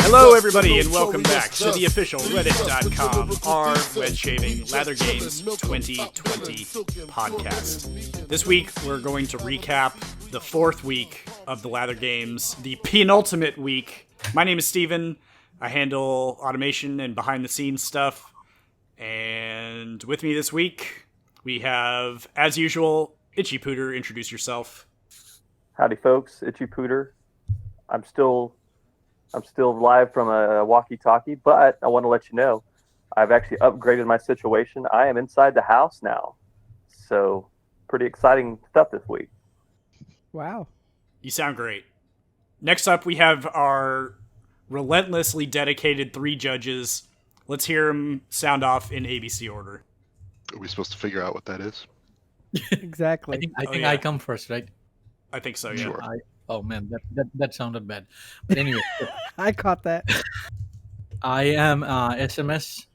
Hello, everybody, and welcome back to the official Reddit.com WetShaving Lather Games 2020 podcast. This week, we're going to recap the fourth week of the Lather Games, the penultimate week. My name is Steven. I handle automation and behind-the-scenes stuff. And with me this week, we have, as usual, Itchy Pooter. Introduce yourself. Howdy, folks. Itchy Pooter. I'm still live from a walkie-talkie, but I want to let you know I've actually upgraded my situation. I am inside the house now. So, pretty exciting stuff this week. Wow. You sound great. Next up, we have our relentlessly dedicated three judges. Let's hear them sound off in ABC order. Are we supposed to figure out what that is? Exactly. I think I come first, right? I think so, yeah. Sure. Oh man, that sounded bad. But anyway, I caught that. I am SMS.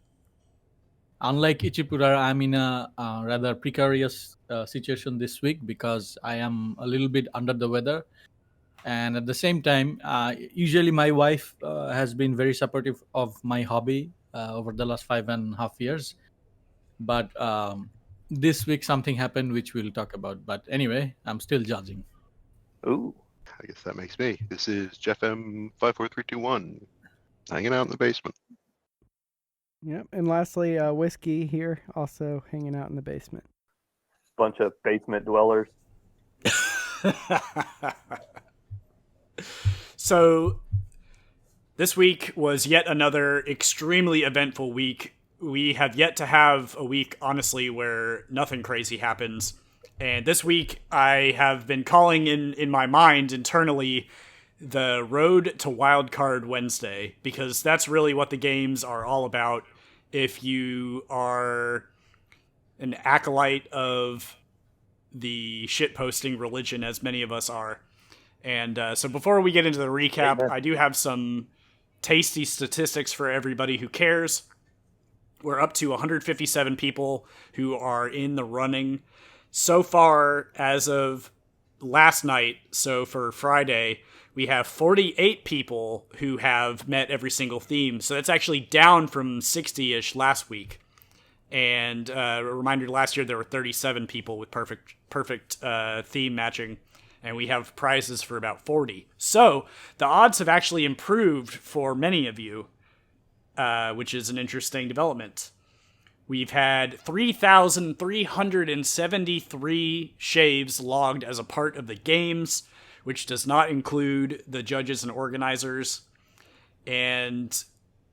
Unlike Ichipura, I'm in a rather precarious situation this week because I am a little bit under the weather. And at the same time, usually my wife has been very supportive of my hobby over the last 5.5 years. But this week something happened which we'll talk about. But anyway, I'm still judging. Ooh. I guess that makes me. This is Jeff M54321, hanging out in the basement. Yep. And lastly, Whiskey here, also hanging out in the basement. Bunch of basement dwellers. So, this week was yet another extremely eventful week. We have yet to have a week, honestly, where nothing crazy happens. And this week, I have been calling in my mind internally the Road to Wildcard Wednesday, because that's really what the games are all about. If you are an acolyte of the shitposting religion, as many of us are. And so before we get into the recap, I do have some tasty statistics for everybody who cares. We're up to 157 people who are in the running. So far, as of last night, so for Friday, we have 48 people who have met every single theme. So that's actually down from 60-ish last week. And a reminder, last year there were 37 people with perfect theme matching. And we have prizes for about 40. So the odds have actually improved for many of you, which is an interesting development. We've had 3,373 shaves logged as a part of the games, which does not include the judges and organizers. And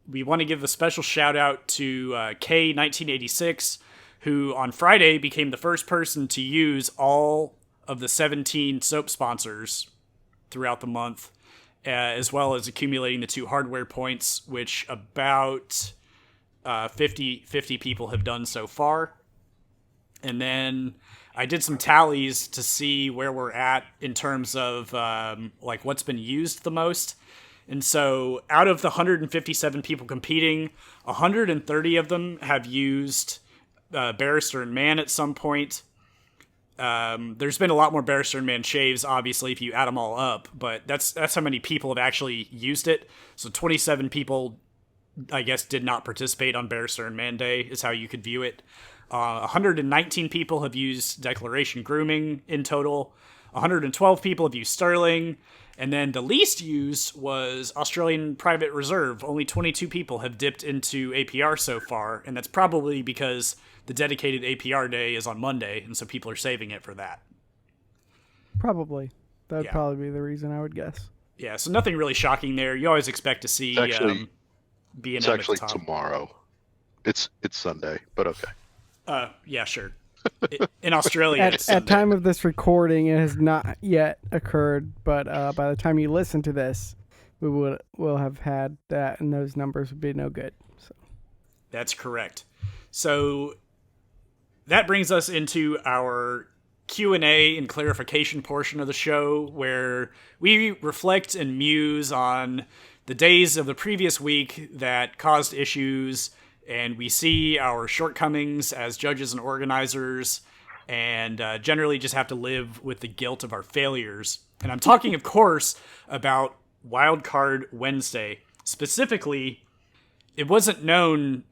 we want to give a special shout out to K1986, who on Friday became the first person to use all of the 17 soap sponsors throughout the month, as well as accumulating the 2 hardware points, which about 50 people have done so far. And then I did some tallies to see where we're at in terms of like what's been used the most. And so out of the 157 people competing, 130 of them have used Barrister and Man at some point. There's been a lot more Barrister and Man shaves, obviously, if you add them all up, but that's how many people have actually used it. So 27 people, I guess, did not participate on Barrister and Man Day, is how you could view it. 119 people have used Declaration Grooming in total. 112 people have used Sterling. And then the least used was Australian Private Reserve. Only 22 people have dipped into APR so far, and that's probably because the dedicated APR day is on Monday, and so people are saving it for that. Probably. That would probably be the reason, I would guess. Yeah, so nothing really shocking there. You always expect to see B&M It's at actually the top. tomorrow. It's Sunday, but okay. Yeah, sure. In Australia, it's At Sunday. time of this recording, it has not yet occurred, but by the time you listen to this, we will have had that, and those numbers would be no good. So. That's correct. So that brings us into our Q&A and clarification portion of the show, where we reflect and muse on the days of the previous week that caused issues, and we see our shortcomings as judges and organizers, and generally just have to live with the guilt of our failures. And I'm talking, of course, about Wildcard Wednesday. Specifically, it wasn't known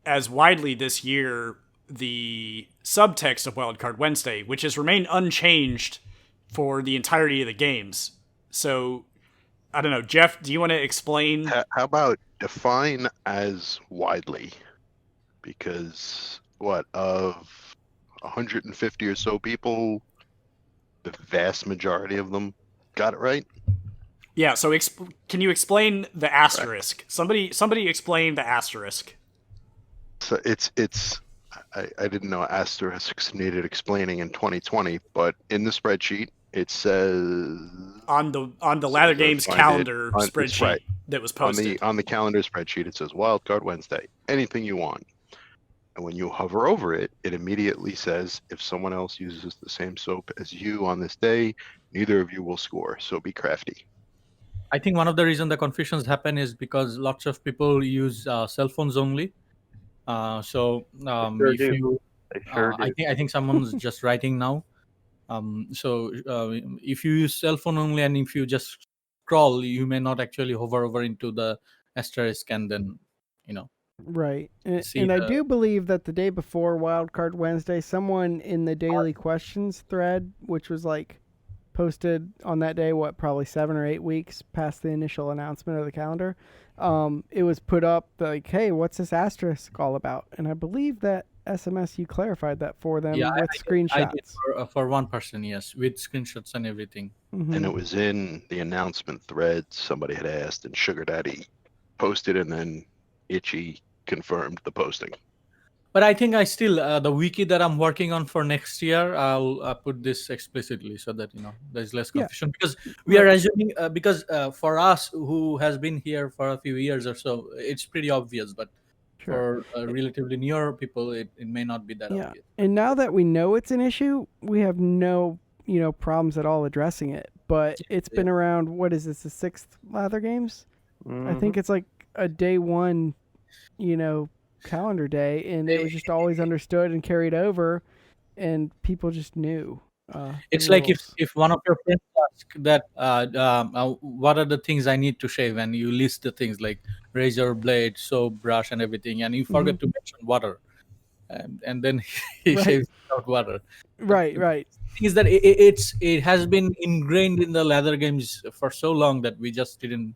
as widely this year the subtext of Wildcard Wednesday, which has remained unchanged for the entirety of the games. So, I don't know, Jeff, do you want to explain? How about define as widely? Because of 150 or so people, the vast majority of them got it right. Yeah, so can you explain the asterisk? Right. Somebody explain the asterisk. So I didn't know asterisks needed explaining in 2020, but in the spreadsheet it says on the Lather Games calendar spreadsheet that was posted. On the calendar spreadsheet it says Wildcard Wednesday, anything you want. And when you hover over it, it immediately says if someone else uses the same soap as you on this day, neither of you will score. So be crafty. I think one of the reasons the confusions happen is because lots of people use cell phones only. If you, I think someone's just writing now. If you use cell phone only and if you just scroll, you may not actually hover over into the asterisk and then, Right. And I do believe that the day before Wildcard Wednesday, someone in the daily questions thread, which was like posted on that day, probably 7 or 8 weeks past the initial announcement of the calendar, it was put up like, hey, what's this asterisk all about? And I believe that SMS, you clarified that for them with screenshots. I did for one person, yes, with screenshots and everything. Mm-hmm. And it was in the announcement thread. Somebody had asked, and Sugar Daddy posted, and then Itchy confirmed the posting. But I think I still the wiki that I'm working on for next year, I'll put this explicitly so that there's less confusion, because we are assuming because for us who has been here for a few years or so, it's pretty obvious, but for relatively newer people, it may not be that obvious. And now that we know it's an issue, we have no problems at all addressing it. But it's been around. What is this? The 6th Lather Games? Mm-hmm. I think it's like a day one, calendar day, and it was just always understood and carried over, and people just knew. It's like if one of your friends asks that what are the things I need to shave, and you list the things like razor blade, soap, brush, and everything, and you forget to mention water, and then he shaves without water. Right. The thing is that it has been ingrained in the Lather Games for so long that we just didn't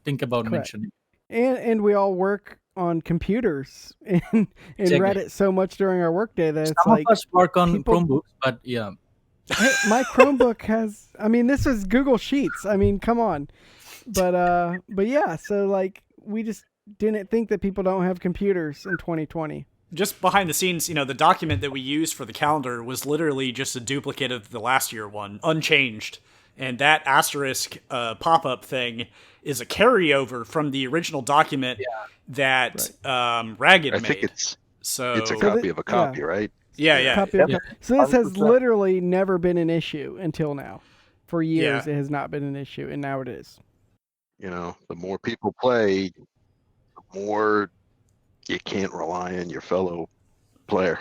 think about mentioning. And we all work on computers and read it so much during our workday that it's some like of us work on Chromebooks, but yeah. My Chromebook has. I mean, this is Google Sheets. I mean, come on. But yeah. So like, we just didn't think that people don't have computers in 2020. Just behind the scenes, the document that we used for the calendar was literally just a duplicate of the last year one, unchanged. And that asterisk pop-up thing is a carryover from the original document that Ragged made. I think it's a copy of a copy, right? Yeah. So this has literally never been an issue until now. For years, it has not been an issue, and now it is. The more people play, the more you can't rely on your fellow player.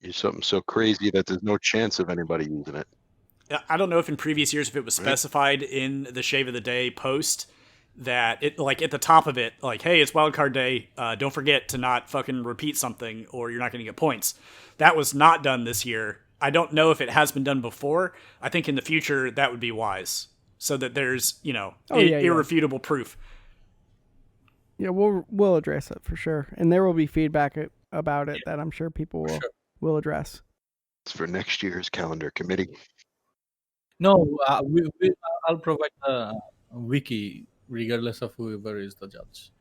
You're something so crazy that there's no chance of anybody using it. I don't know if in previous years, if it was specified in the Shave of the Day post that it, like at the top of it, like, hey, it's Wildcard Day. Don't forget to not fucking repeat something or you're not going to get points. That was not done this year. I don't know if it has been done before. I think in the future that would be wise so that there's, irrefutable proof. Yeah, we'll address it for sure. And there will be feedback about it that I'm sure people will address. It's for next year's calendar committee. No, I'll provide a wiki regardless of whoever is the judge.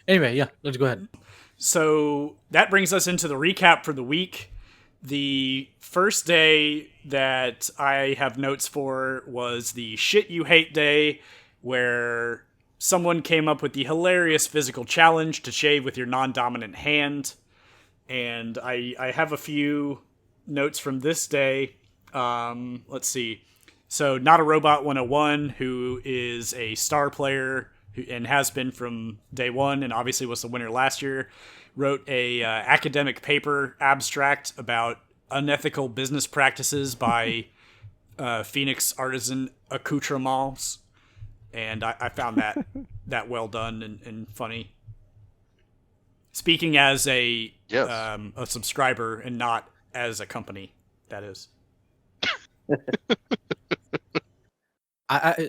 Anyway, let's go ahead. So that brings us into the recap for the week. The first day that I have notes for was the Shit You Hate Day, where someone came up with the hilarious physical challenge to shave with your non-dominant hand. And I have a few notes from this day. Let's see. So Not a Robot 101, who is a star player and has been from day one and obviously was the winner last year, wrote a academic paper abstract about unethical business practices by Phoenix Artisan Accoutrements. and I found that well done and funny. Speaking as a subscriber and not as a company, that is.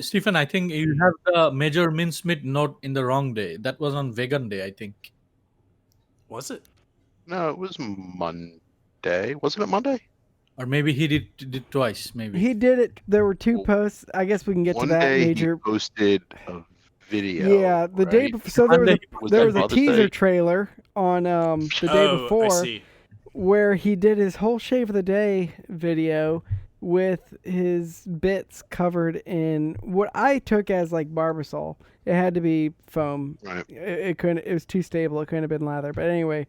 Stephen, I think you have the Major Mincemeat note in the wrong day. That was on Vegan Day, I think. Was it? No, it was Monday. Wasn't it Monday? Or maybe he did twice. Maybe he did it. There were two posts. I guess we can get to that. One day Major he posted a video. Yeah, the day before. So there was a teaser trailer on the day before where he did his whole shave of the day video with his bits covered in what I took as like Barbasol. It had to be foam. Right. It couldn't. It was too stable. It couldn't have been lather. But anyway,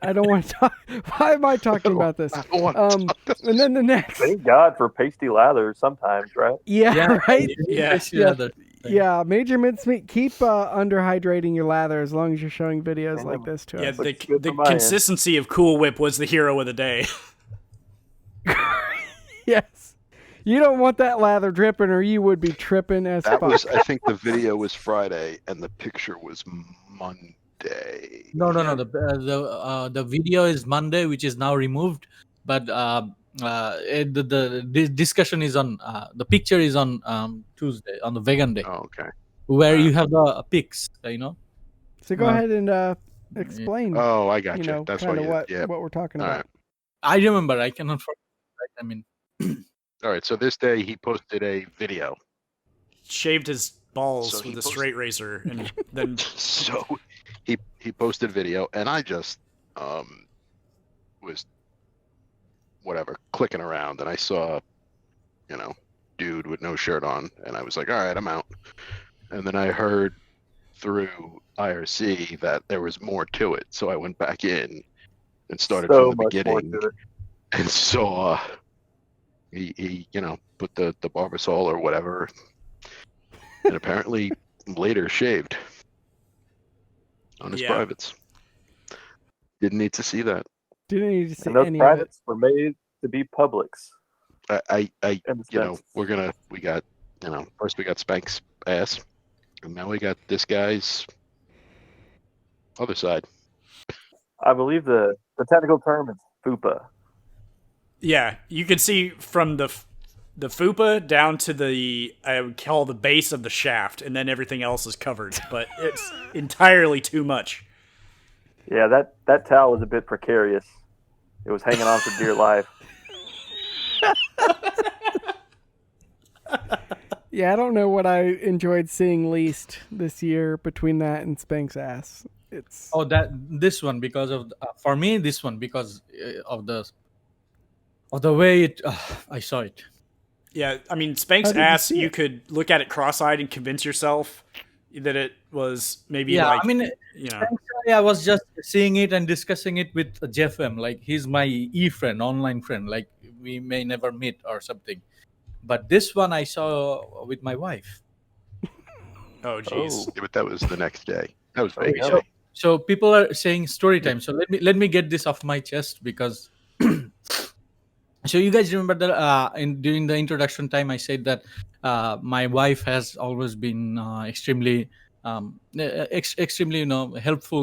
I don't want to talk. Why am I talking about this? And then the next. Thank God for pasty lather sometimes, right? Yeah. Right. Yeah. Major Mincemeat, keep underhydrating your lather as long as you're showing videos like this to us. The consistency of Cool Whip was the hero of the day. Yes. You don't want that lather dripping or you would be tripping as fuck. I think the video was Friday and the picture was Monday. No. The video is Monday, which is now removed. But the discussion is on the picture is on Tuesday, on the Vegan Day. Oh, okay. Where you have the pics, you know. So go ahead and explain. Oh, I got you. That's what we're talking about. Right. I remember. I cannot forget. I mean. All right. So this day he posted a video. Shaved his balls with a straight razor, and then so he posted a video, and I just was clicking around, and I saw, dude with no shirt on, and I was like, all right, I'm out. And then I heard through IRC that there was more to it, so I went back in and started from the beginning and saw he put the Barbasol or whatever, and apparently later shaved on his privates. Didn't need to see that. Didn't need to see and those any privates were made to be publics. First we got Spank's ass, and now we got this guy's other side. I believe the technical term is fupa. Yeah, you can see from the fupa down to I would call the base of the shaft, and then everything else is covered, but it's entirely too much. Yeah, that towel was a bit precarious. It was hanging on for dear life. Yeah, I don't know what I enjoyed seeing least this year between that and Spank's ass. It's this one because of for me this one because of the way I saw it. Yeah, I mean Spank's ass. You could look at it cross-eyed and convince yourself that it was maybe I mean, I was just seeing it and discussing it with Jeff M. Like he's my friend, online friend. Like we may never meet or something. But this one I saw with my wife. Oh, jeez. Yeah, but that was the next day. That was Vegas. So people are saying story time. So let me get this off my chest because. So you guys remember that during the introduction time I said that my wife has always been extremely helpful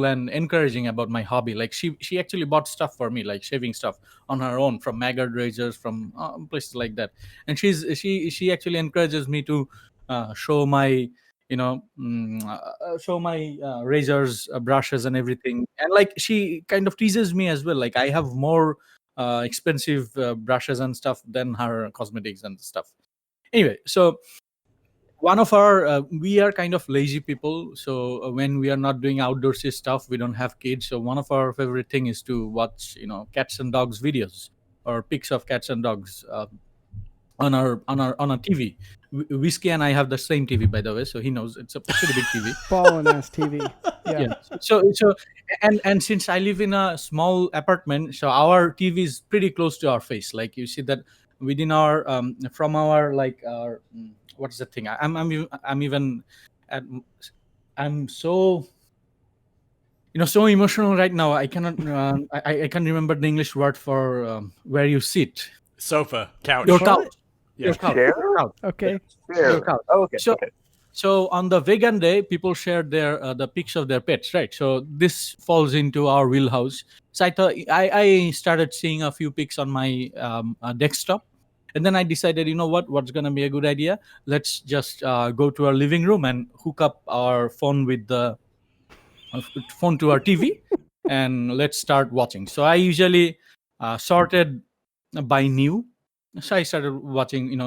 and encouraging about my hobby. Like she actually bought stuff for me, like shaving stuff on her own from Maggard razors, from places like that. And she actually encourages me to show my razors, brushes, and everything. And like she kind of teases me as well. Like I have more expensive brushes and stuff than her cosmetics and stuff. Anyway, so one of our we are kind of lazy people, so when we are not doing outdoorsy stuff, we don't have kids, so one of our favorite thing is to watch cats and dogs videos or pics of cats and dogs on our TV. Whiskey and I have the same TV, by the way, so he knows it's a pretty big TV. Ballin' ass TV. Yeah. So and since I live in a small apartment, so our TV is pretty close to our face. Like you see that within our from our like our what is the thing? I'm so so emotional right now. I cannot I can't remember the English word for where you sit. Sofa, couch. Your couch. Yeah. Your couch. Chair? Your couch. Okay. Chair. Your couch. Oh, okay. So, okay. So on the vegan day, people shared their the pics of their pets, right? So this falls into our wheelhouse. So I thought I started seeing a few pics on my desktop, and then I decided, you know what's gonna be a good idea? Let's just go to our living room and hook up our phone with the phone to our TV, and let's start watching. So I usually sorted by new. So I started watching,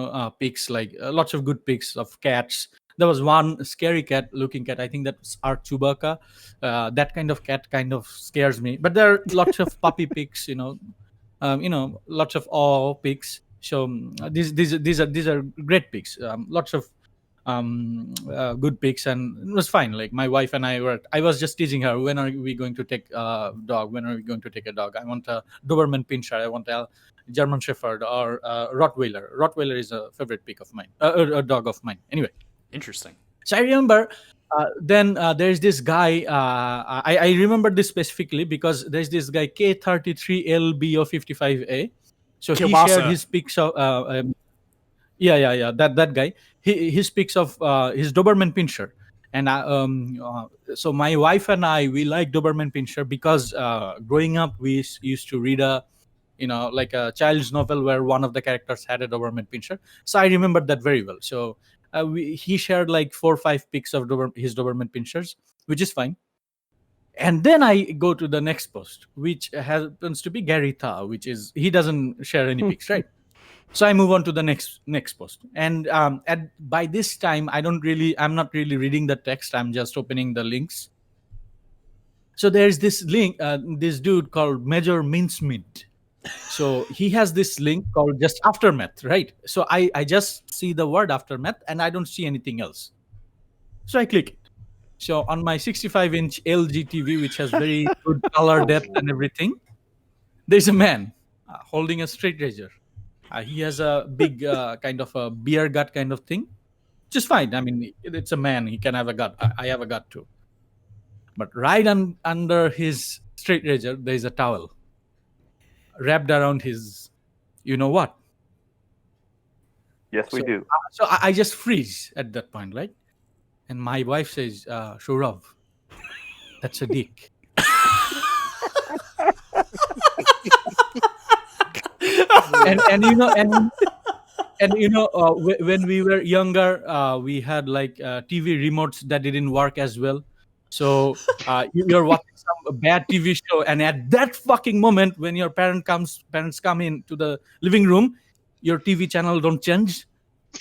pics like lots of good pics of cats. There was one scary cat, looking cat. I think that's our Chewbacca. That kind of cat kind of scares me. But there are lots of puppy pics, lots of awe pics. So these are great pics. Lots of good pics, and it was fine. Like my wife and I was just teasing her, when are we going to take a dog? When are we going to take a dog? I want a Doberman Pinscher. I want a German Shepherd or a Rottweiler. Rottweiler is a favorite pick of mine, a dog of mine. Anyway, Interesting. so I remember. Then there's this guy. I remember this specifically because there's this guy K33LBO55A. So he shared Kielbasa. his pics of yeah, that guy. He speaks of his Doberman Pinscher, and so my wife and I, we like Doberman Pinscher because growing up we used to read a like a child's novel where one of the characters had a Doberman Pinscher. So I remembered that very well. So he shared like 4 or 5 pics of his Doberman Pinschers, which is fine. And then I go to the next post, which happens to be Gary Tha, which is he doesn't share any pics, right? So I move on to the next post, and by this time I'm not really reading the text. I'm just opening the links. So there's this link, this dude called Major Mincemeat. So he has this link called just aftermath, right? So I just see the word aftermath and I don't see anything else. So I click it. So on my 65-inch LG TV, which has very good color depth and everything, there's a man holding a straight razor. He has a big kind of a beer gut kind of thing, which is fine. I mean, it's a man. He can have a gut. I have a gut too. But right under his straight razor, there is a towel wrapped around his, you know what? Yes, we do. So I just freeze at that point, right? And my wife says, Shurav, that's a dick. When we were younger, we had like TV remotes that didn't work as well. So you're watching some bad TV show, and at that fucking moment, when your parents come into the living room, your TV channel don't change.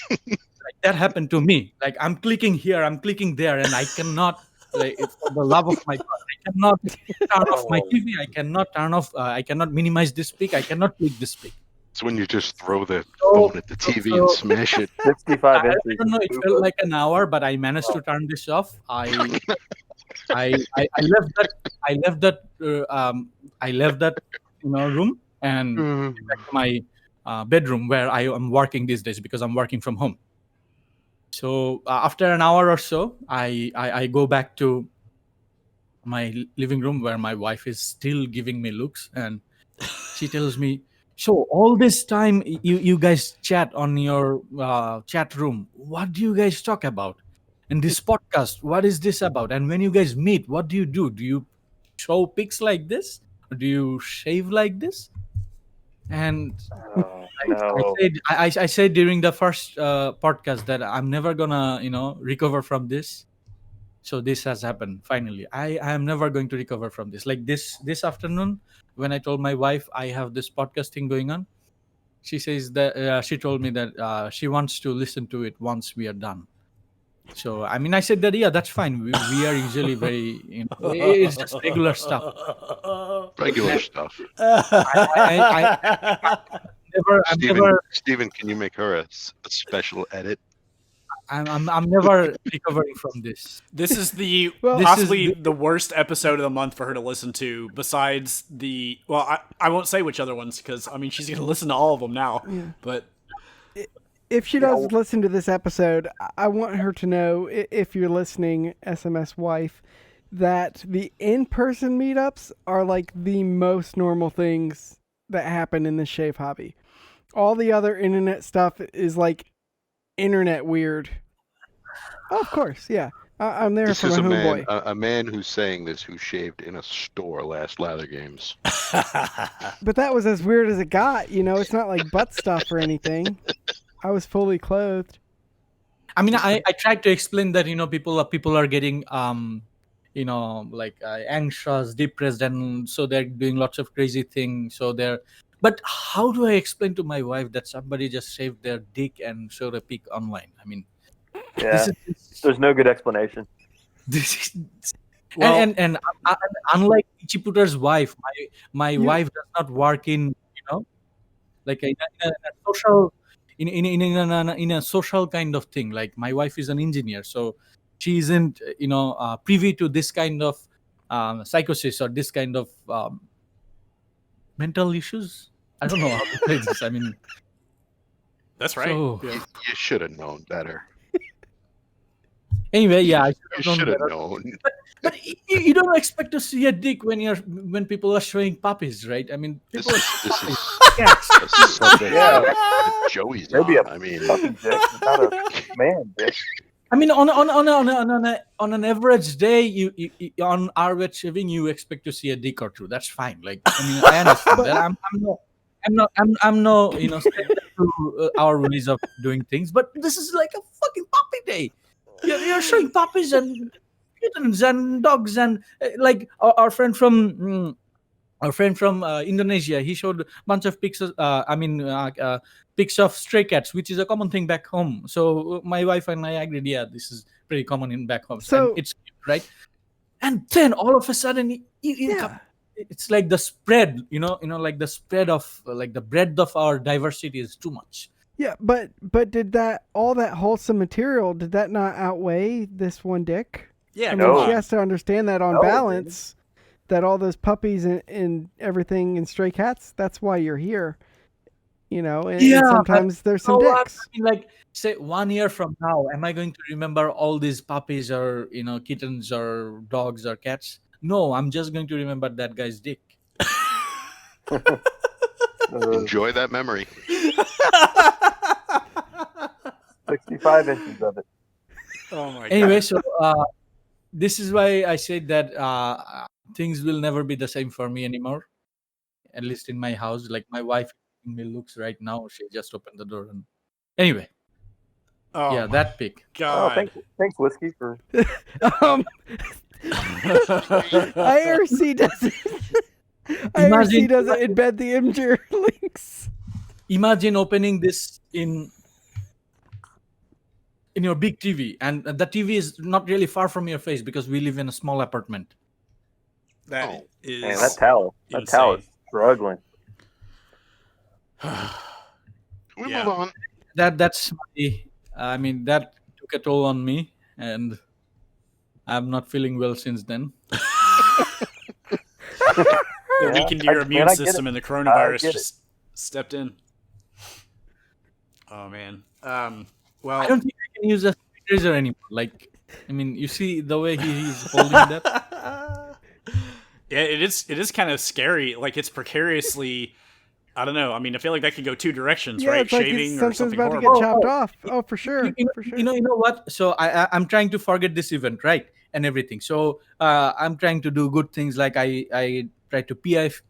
Like that happened to me. Like I'm clicking here, I'm clicking there, and I cannot. Like, for the love of my God, I cannot turn off my TV. I cannot turn off. I cannot minimize this peak. I cannot click this peak. It's when you just throw the phone at the TV and smash it. 65 I inches. don't know. It felt like an hour, but I managed to turn this off. I left that room and went back to my bedroom where I am working these days because I'm working from home. So after an hour or so, I go back to my living room where my wife is still giving me looks, and she tells me, so all this time you guys chat on your chat room, what do you guys talk about? And this podcast, what is this about? And when you guys meet, what do? Do you show pics like this? Or do you shave like this? And No. I said during the first podcast that I'm never gonna recover from this. So this has happened finally. I am never going to recover from this. Like this afternoon, when I told my wife I have this podcast thing going on, she says that she told me that she wants to listen to it once we are done. So I mean, I said that that's fine. We are usually very it's just regular stuff. Regular stuff. I'm never. Steven, can you make her a special edit? I'm never recovering from this. This is the possibly the worst episode of the month for her to listen to. Besides the I won't say which other ones because I mean she's gonna listen to all of them now. Yeah. But if she does listen to this episode, I want her to know, if you're listening, SMS wife, that the in-person meetups are like the most normal things that happen in the shave hobby. All the other internet stuff is like internet weird. Oh, of course, yeah. I'm there This for is my a man, homeboy. a man who's saying this who shaved in a store last Lather Games. But that was as weird as it got. It's not like butt stuff or anything. I was fully clothed. I mean, I tried to explain that people are getting like anxious, depressed, and so they're doing lots of crazy things. But how do I explain to my wife that somebody just shaved their dick and showed a pic online? I mean, Yeah, there's no good explanation. this is Well, and unlike Ichiputer's wife, my wife does not work in like in a social in a social kind of thing. Like my wife is an engineer, so she isn't privy to this kind of psychosis or this kind of mental issues. I don't know how to say this. I mean, that's right. so Yeah. You should have known better. anyway, yeah, I You should have better. known. But you don't expect to see a dick when people are showing puppies, right? I mean, This people is cats. a subject Yeah. that Joey's Maybe on. I mean, Puppy dick, not a man dick. I mean, on an average day, you on our WetShaving, you expect to see a dick or two. That's fine. Like, I mean, I understand that. I'm no stranger to our ways of doing things, but this is like a fucking puppy day. You're showing puppies and kittens and dogs and like our friend from. Our friend from Indonesia, he showed a bunch of pics. Pics of stray cats, which is a common thing back home. So my wife and I agreed, yeah, this is pretty common in back homes, and So- it's cute, right? And then all of a sudden, Yeah. it's like the spread, like the spread of like the breadth of our diversity is too much. Yeah, but did all that wholesome material, did that not outweigh this one dick? Yeah, I come mean, No. she on. has to understand that on No, balance, that all those puppies and everything and stray cats, that's why you're here. And Yeah, but sometimes there's some So what? dicks. I mean, like, say 1 year from now, am I going to remember all these puppies or kittens or dogs or cats? No, I'm just going to remember that guy's dick. enjoy that memory. 65 inches of it. Oh my Anyway, god. so this is why I said that things will never be the same for me anymore. At least in my house, like my wife giving me looks right now. She just opened the door and anyway, Oh yeah, my that pic. Oh, god. thanks, Whiskey, for IRC doesn't. IRC doesn't embed the Imgur links. Imagine opening this in your big TV, and the TV is not really far from your face because we live in a small apartment. That is man, that towel is struggling. Can we Yeah. move on? That's I mean, that took a toll on me, and I'm not feeling well since then. It Yeah, weakened your man, immune I get system it. and the I coronavirus get it. just stepped in. Oh man. I Well, don't think I can use a razor anymore. Like, I mean, you see the way he's holding that. yeah, it is kind of scary. Like it's precariously. I don't know. I mean, I feel like that could go two directions, Yeah, right? it's like Shaving or something's something about to horrible. get chopped off. Oh, for sure. For sure. You know what? So I'm trying to forget this event, right? And everything. So I'm trying to do good things. Like I tried to PIF,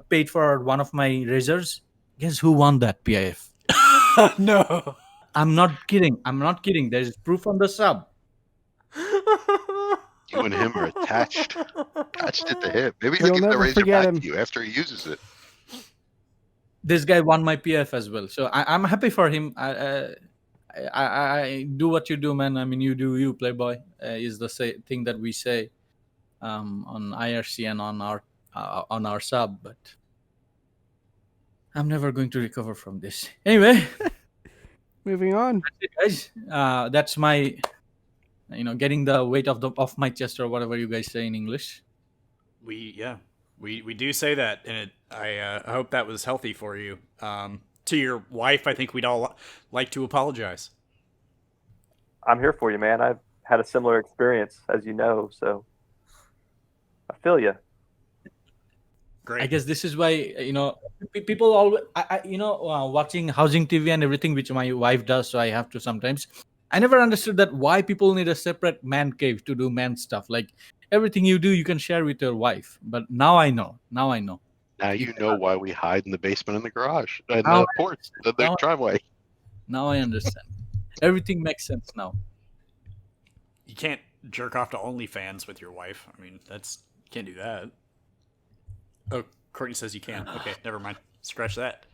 paid for one of my razors. Guess who won that PIF? No. I'm not kidding. There's proof on the sub. You and him are attached at the hip. Maybe he'll You'll give the never razor forget back him. to you after he uses it. This guy won my PF as well, so I'm happy for him. I do what you do, man. I mean, you do you, Playboy. Is the thing that we say on IRC and on our sub, but I'm never going to recover from this. Anyway, Moving on. that's it, guys. That's my, getting the weight off my chest or whatever you guys say in English. We do say that, and I hope that was healthy for you. To your wife, I think we'd all like to apologize. I'm here for you, man. I've had a similar experience, as you know, so I feel you. Great. I guess this is why people always watching housing TV and everything, which my wife does. So I have to sometimes. I never understood that why people need a separate man cave to do man stuff. Like everything you do, you can share with your wife. But now I know. Now I know. Now you know why we hide in the basement and the garage and Now the porch, the now, driveway. now I understand. Everything makes sense now. You can't jerk off to OnlyFans with your wife. I mean, you can't do that. Oh, Courtney says you can. Okay, never mind. Scratch that.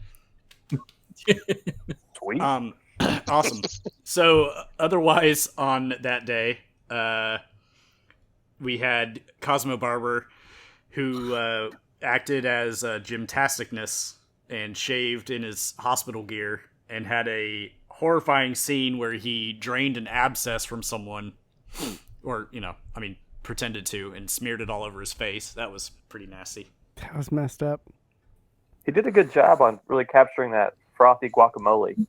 Sweet. Awesome. So, otherwise, on that day, we had Cosmo Barber, who acted as Gymtasticness and shaved in his hospital gear, and had a horrifying scene where he drained an abscess from someone, or pretended to, and smeared it all over his face. That was pretty nasty. That was messed up. He did a good job on really capturing that frothy guacamole.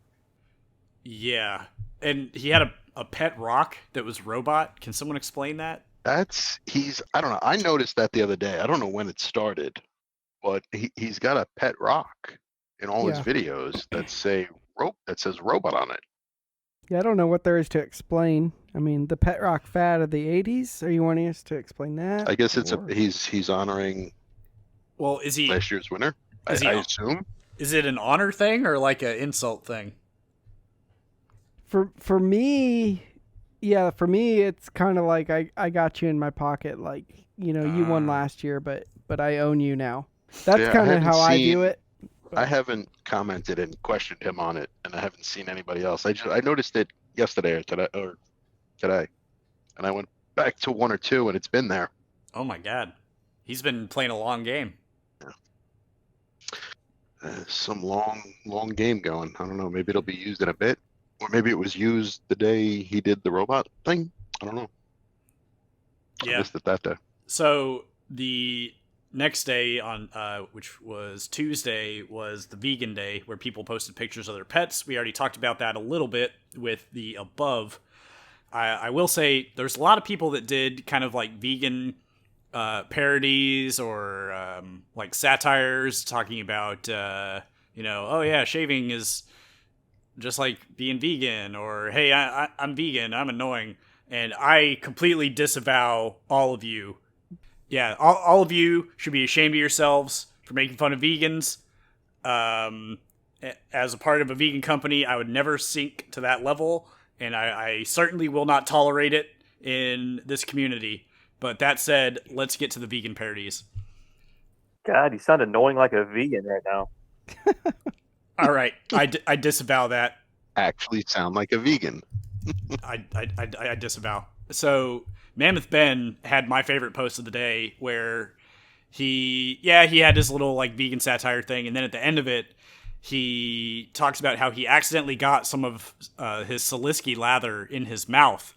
Yeah. And he had a pet rock that was robot. Can someone explain that? I don't know. I noticed that the other day. I don't know when it started, but he's got a pet rock in all his videos that says robot on it. Yeah, I don't know what there is to explain. I mean, the pet rock fad of the 80s. Are you wanting us to explain that? I guess he's honoring. Well, is he last year's winner? I assume. Is it an honor thing or like an insult thing? For me, it's kind of like I got you in my pocket. Like, you won last year, but I own you now. That's kind of how I view it. I haven't commented and questioned him on it, and I haven't seen anybody else. I noticed it yesterday or today, and I went back to one or two, and it's been there. Oh my god, he's been playing a long game. Some long game going. I don't know. Maybe it'll be used in a bit, or maybe it was used the day he did the robot thing. I don't know. Yeah. I missed it that day. So the next day on which was Tuesday, was the vegan day, where people posted pictures of their pets. We already talked about that a little bit with the above. I will say there's a lot of people that did kind of like vegan parodies or like satires talking about oh yeah, shaving is just like being vegan, or hey, I'm vegan, I'm annoying. And I completely disavow all of you. Yeah, all of you should be ashamed of yourselves for making fun of vegans. As a part of a vegan company, I would never sink to that level, and I certainly will not tolerate it in this community. But that said, let's get to the vegan parodies. God, you sound annoying like a vegan right now. All right, I disavow that. Actually sound like a vegan. I disavow. So Mammoth Ben had my favorite post of the day, where he had his little like vegan satire thing, and then at the end of it, he talks about how he accidentally got some of his Salisky lather in his mouth,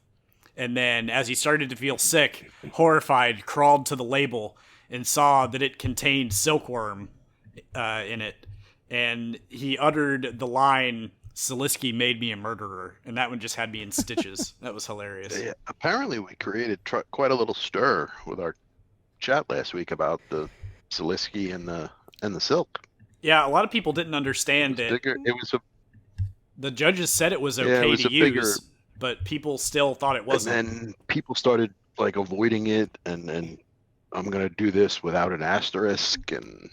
and then as he started to feel sick, horrified, crawled to the label and saw that it contained silkworm in it, and he uttered the line, "Salisky made me a murderer," and that one just had me in stitches. That was hilarious. Yeah, apparently we created quite a little stir with our chat last week about the Salisky and the silk. Yeah, a lot of people didn't understand it. The judges said it was okay to use, but people still thought it wasn't. And then people started like avoiding it, and I'm gonna do this without an asterisk, and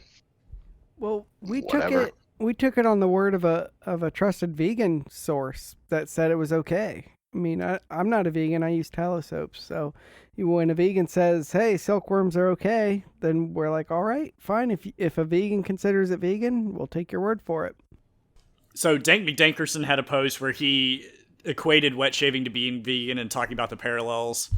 well, we took it on the word of a trusted vegan source that said it was okay. I mean, I'm not a vegan. I use tallow soaps. So when a vegan says, hey, silkworms are okay, then we're like, all right, fine. If a vegan considers it vegan, we'll take your word for it. So Dank McDankerson had a post where he equated wet shaving to being vegan and talking about the parallels.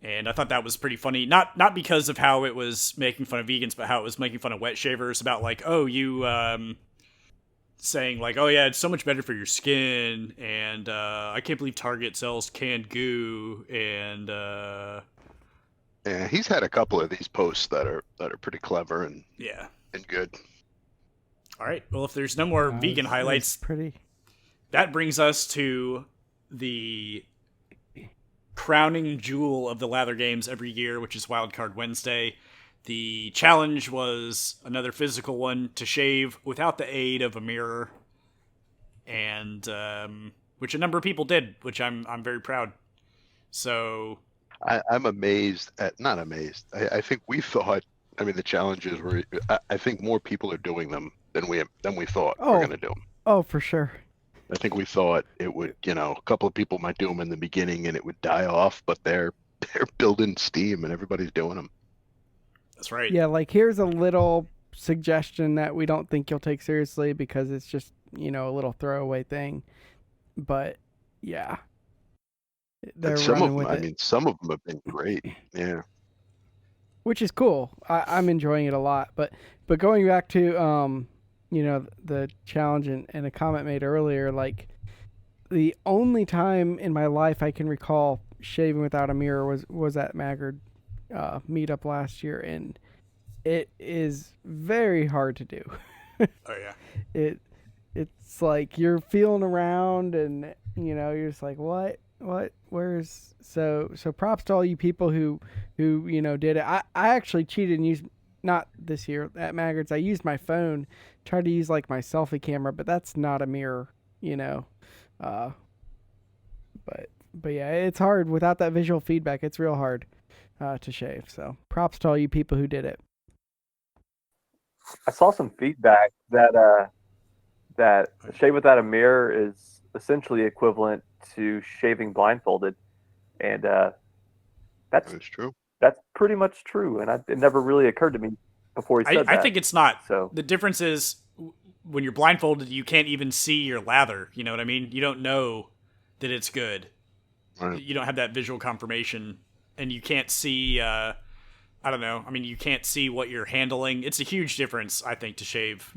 And I thought that was pretty funny. Not because of how it was making fun of vegans, but how it was making fun of wet shavers about like, oh, you... saying like, oh yeah, it's so much better for your skin, and I can't believe Target sells canned goo, and yeah, he's had a couple of these posts that are pretty clever and good. All right, well, if there's no more vegan highlights, that brings us to the crowning jewel of the Lather games every year, which is Wildcard Wednesday. The challenge was another physical one, to shave without the aid of a mirror. And which a number of people did, which I'm very proud. So I'm amazed at, not amazed. I think we thought, I mean, the challenges were, I think more people are doing them than we thought were going to do them. Oh, for sure. I think we thought it would, a couple of people might do them in the beginning and it would die off, but they're building steam and everybody's doing them. That's right. Yeah, like here's a little suggestion that we don't think you'll take seriously because it's just, a little throwaway thing. But yeah. They're running with it. Some of them have been great. Yeah. Which is cool. I'm enjoying it a lot. But going back to the challenge and a comment made earlier, like the only time in my life I can recall shaving without a mirror was at Maggard meetup last year, and it is very hard to do. Oh yeah. It's like you're feeling around and you're just like what where's so props to all you people who did it. I actually cheated and used, not this year at Maggard's, I used my phone, tried to use like my selfie camera, but that's not a mirror, but yeah, it's hard without that visual feedback. It's real hard to shave. So props to all you people who did it. I saw some feedback that shave without a mirror is essentially equivalent to shaving blindfolded, and that's true. That's pretty much true, and it never really occurred to me before he said that. I think it's not. So the difference is when you're blindfolded, you can't even see your lather. You know what I mean? You don't know that it's good. Right. You don't have that visual confirmation, and you can't see. I don't know. I mean, you can't see what you're handling. It's a huge difference, I think, to shave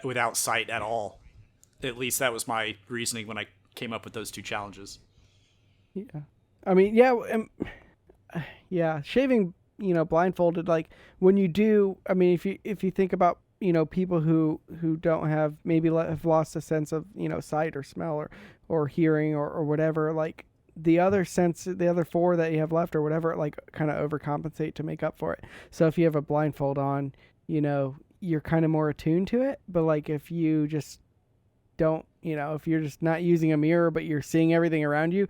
without sight at all. At least that was my reasoning when I came up with those two challenges. Yeah, I mean, shaving, blindfolded. Like when you do, I mean, if you think about, people who don't have, maybe have lost a sense of, sight or smell or hearing or whatever, like the other four that you have left or whatever, like kind of overcompensate to make up for it. So if you have a blindfold on, you're kind of more attuned to it. But like if you just don't, if you're just not using a mirror, but you're seeing everything around you,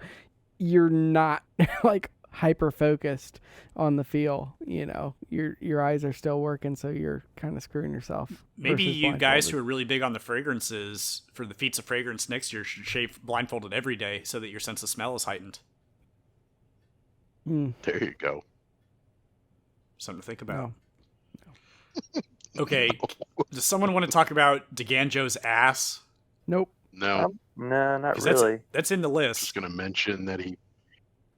you're not like hyper focused on the feel. Your eyes are still working, so you're kind of screwing yourself. Maybe you guys who are really big on the fragrances for the Feats of Fragrance next year should shave blindfolded every day so that your sense of smell is heightened. There you go. Something to think about. No. Okay, does someone want to talk about DeGanjo's ass? Nope. No. No, not really. That's in the list. Just going to mention that he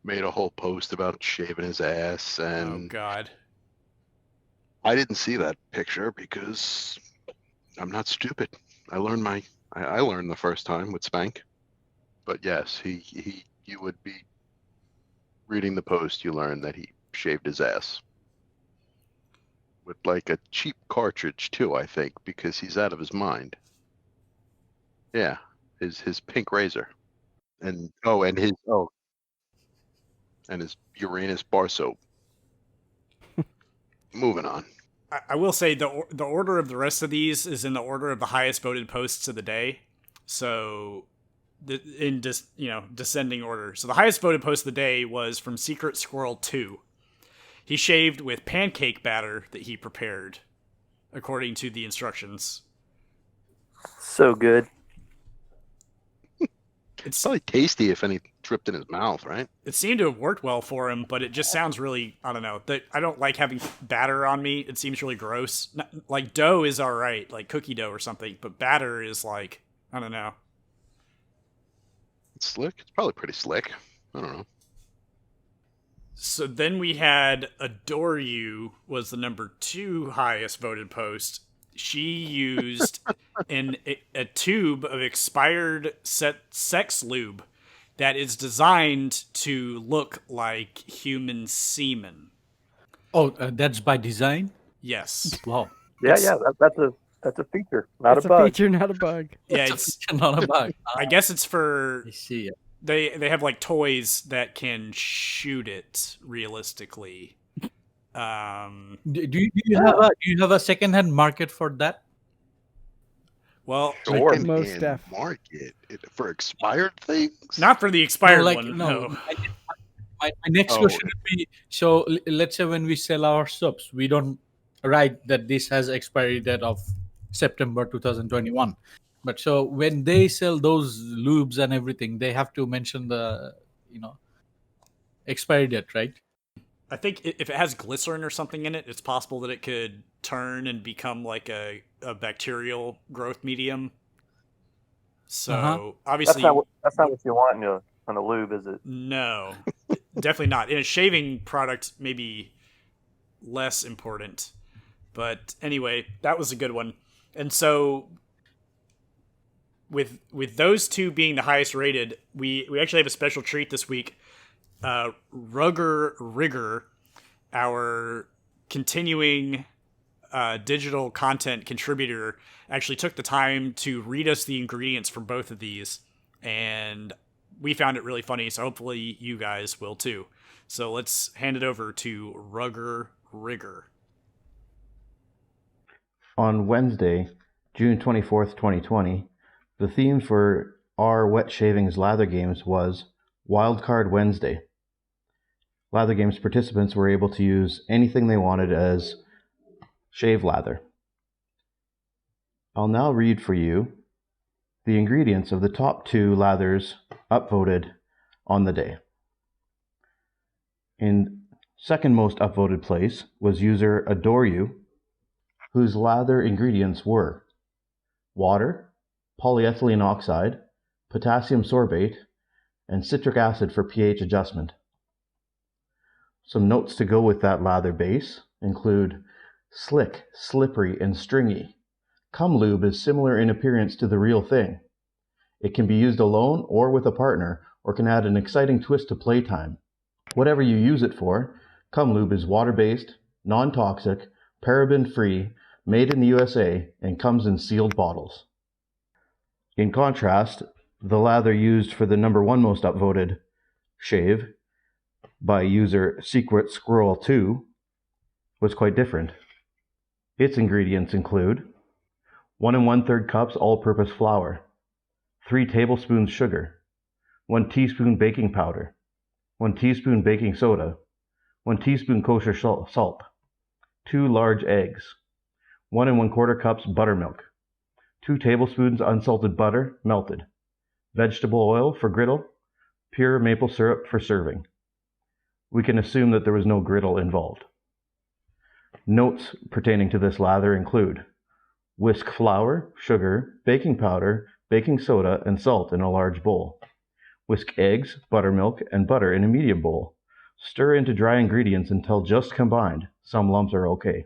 made a whole post about shaving his ass, and oh god, I didn't see that picture because I'm not stupid. I learned the first time with Spank, but yes, you would be reading the post, you learn that he shaved his ass with like a cheap cartridge too, I think, because he's out of his mind. Yeah, his pink razor, and his Uranus bar soap. Moving on. I will say the order of the rest of these is in the order of the highest voted posts of the day. So, descending order. So the highest voted post of the day was from Secret Squirrel 2. He shaved with pancake batter that he prepared, according to the instructions. So good. It's probably tasty if any dripped in his mouth, right? It seemed to have worked well for him, but it just sounds really, I don't know. I don't like having batter on me. It seems really gross. Like dough is all right, like cookie dough or something, but batter is like, I don't know. It's slick. It's probably pretty slick. I don't know. So then we had Adore You was the number 2 highest voted post. She used a tube of expired sex lube that is designed to look like human semen. Oh, that's by design? Yes. Wow. Yeah, that's a feature, not a bug. It's a feature, not a bug. Yeah, it's not a bug. I guess it's for. I see it. They have like toys that can shoot it realistically. Do you have a secondhand market for that? Well, Sure. Most and def. market for expired things. not for the expired no, one. no. No. My next Oh. question would be: so let's say when we sell our soaps, we don't write that this has expiry date of September 2021. But so when they sell those lubes and everything, they have to mention the expiry date, right? I think if it has glycerin or something in it, it's possible that it could turn and become like a bacterial growth medium. So obviously, That's not what you want in a lube, is it? no, definitely not. In a shaving product, maybe less important. But anyway, that was a good one. And so with those two being the highest rated, we actually have a special treat this week. Rugger Rigger, our continuing digital content contributor, actually took the time to read us the ingredients for both of these, and we found it really funny, so hopefully you guys will too. So let's hand it over to Rugger Rigger. On Wednesday, June 24th, 2020, the theme for our WetShaving's Lather Games was Wildcard Wednesday. Lather Games participants were able to use anything they wanted as shave lather. I'll now read for you the ingredients of the top 2 lathers upvoted on the day. In second most upvoted place was user Adore You, whose lather ingredients were water, polyethylene oxide, potassium sorbate, and citric acid for pH adjustment. Some notes to go with that lather base include slick, slippery, and stringy. Cum lube is similar in appearance to the real thing. It can be used alone or with a partner, or can add an exciting twist to playtime. Whatever you use it for, cum lube is water-based, non-toxic, paraben-free, made in the USA, and comes in sealed bottles. In contrast, the lather used for the number 1 most upvoted shave by user Secret Squirrel 2 was quite different. Its ingredients include 1 1/3 cups all-purpose flour, 3 tablespoons sugar, 1 teaspoon baking powder, 1 teaspoon baking soda, 1 teaspoon kosher salt, 2 large eggs, 1 1/4 cups buttermilk, 2 tablespoons unsalted butter melted, vegetable oil for griddle, pure maple syrup for serving. We can assume that there was no griddle involved. Notes pertaining to this lather include whisk flour, sugar, baking powder, baking soda, and salt in a large bowl. Whisk eggs, buttermilk, and butter in a medium bowl. Stir into dry ingredients until just combined. Some lumps are okay.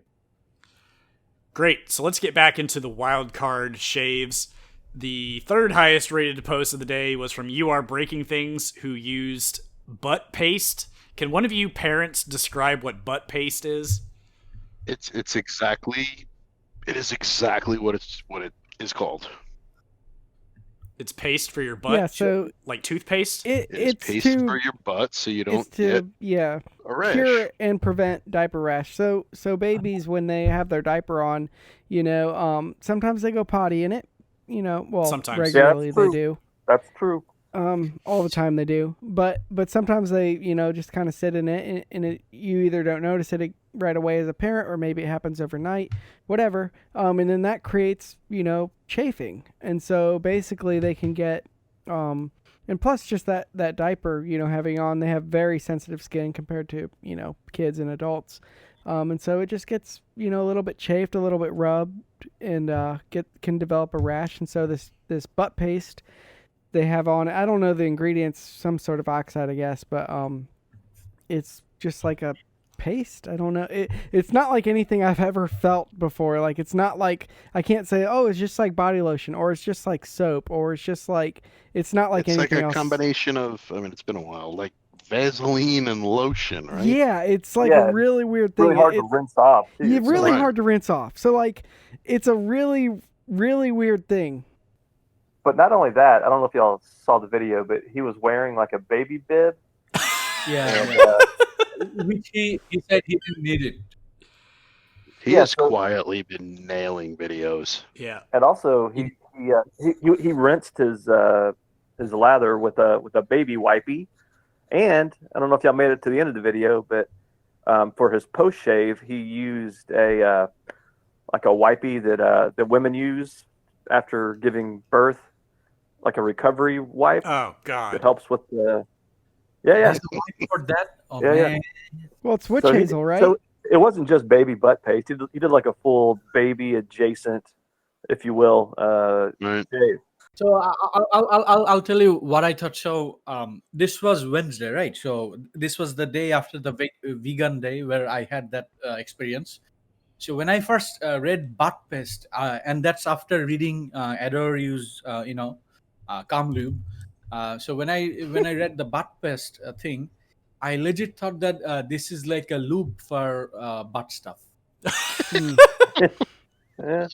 Great. So let's get back into the wild card shaves. The third highest rated post of the day was from You Are Breaking Things, who used butt paste. Can one of you parents describe what butt paste is? It is exactly what it is called. It's paste for your butt? Yeah, so like toothpaste? It's paste for your butt so you don't get a rash. Cure and prevent diaper rash. So babies, when they have their diaper on, sometimes they go potty in it. Sometimes. Regularly they do. That's true. All the time they do, but sometimes they, just kind of sit in it, and you either don't notice it right away as a parent, or maybe it happens overnight, whatever. And then that creates, chafing, and so basically they can get, and plus just that diaper, having on, they have very sensitive skin compared to, kids and adults, and so it just gets, a little bit chafed, a little bit rubbed, and can develop a rash, and so this butt paste they have on, I don't know the ingredients, some sort of oxide, I guess, but it's just like a paste. I don't know. It's not like anything I've ever felt before. Like, it's not like, I can't say, oh, it's just like body lotion, or it's just like soap, or it's just like, it's not like anything else. It's like a combination of, it's been a while, like Vaseline and lotion, right? Yeah, it's like a really weird thing. Really hard to rinse off. Yeah, really hard to rinse off. So, like, it's a really, really weird thing. But not only that, I don't know if y'all saw the video, but he was wearing like a baby bib. Yeah. Which he said he didn't need it. He has quietly been nailing videos. Yeah. And also, he He rinsed his lather with a baby wipey, and I don't know if y'all made it to the end of the video, but for his post shave, he used a like a wipey that women use after giving birth, like a recovery wipe. Oh God! It helps with the yeah. For that, oh, Yeah. man. Well, it's witch hazel, right? So it wasn't just baby butt paste. He did like a full baby adjacent, if you will, Right. shave. So I'll tell you what I thought. So this was Wednesday, right? So this was the day after the vegan day where I had that experience. So when I first read butt paste, and that's after reading Adore use, Calm Lube. So when I read the butt paste thing, I legit thought that this is like a lube for butt stuff. Yeah.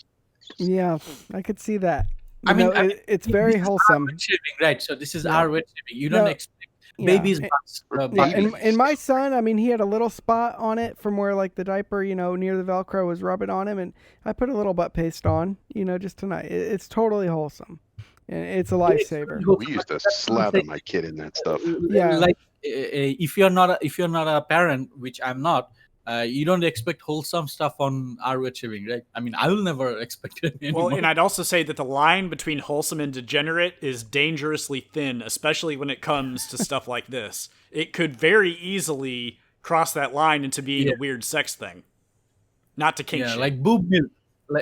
Yeah, I could see that. I mean, It's very wholesome. Wet shaving, right? So this is Yeah. our wet shaving. You don't expect babies' butts. Yeah, and my son, I mean, he had a little spot on it from where like the diaper, near the Velcro was rubbing on him, and I put a little butt paste on, just tonight. It's totally wholesome, and it's a lifesaver. We used to slather my kid in that stuff. Yeah. Like if you're not a parent, which I'm not, you don't expect wholesome stuff on our wet shaving, right? I mean, I will never expect it anymore. Well, and I'd also say that the line between wholesome and degenerate is dangerously thin, especially when it comes to stuff like this. It could very easily cross that line into being a weird sex thing. Not to kink shit. Like boob milk,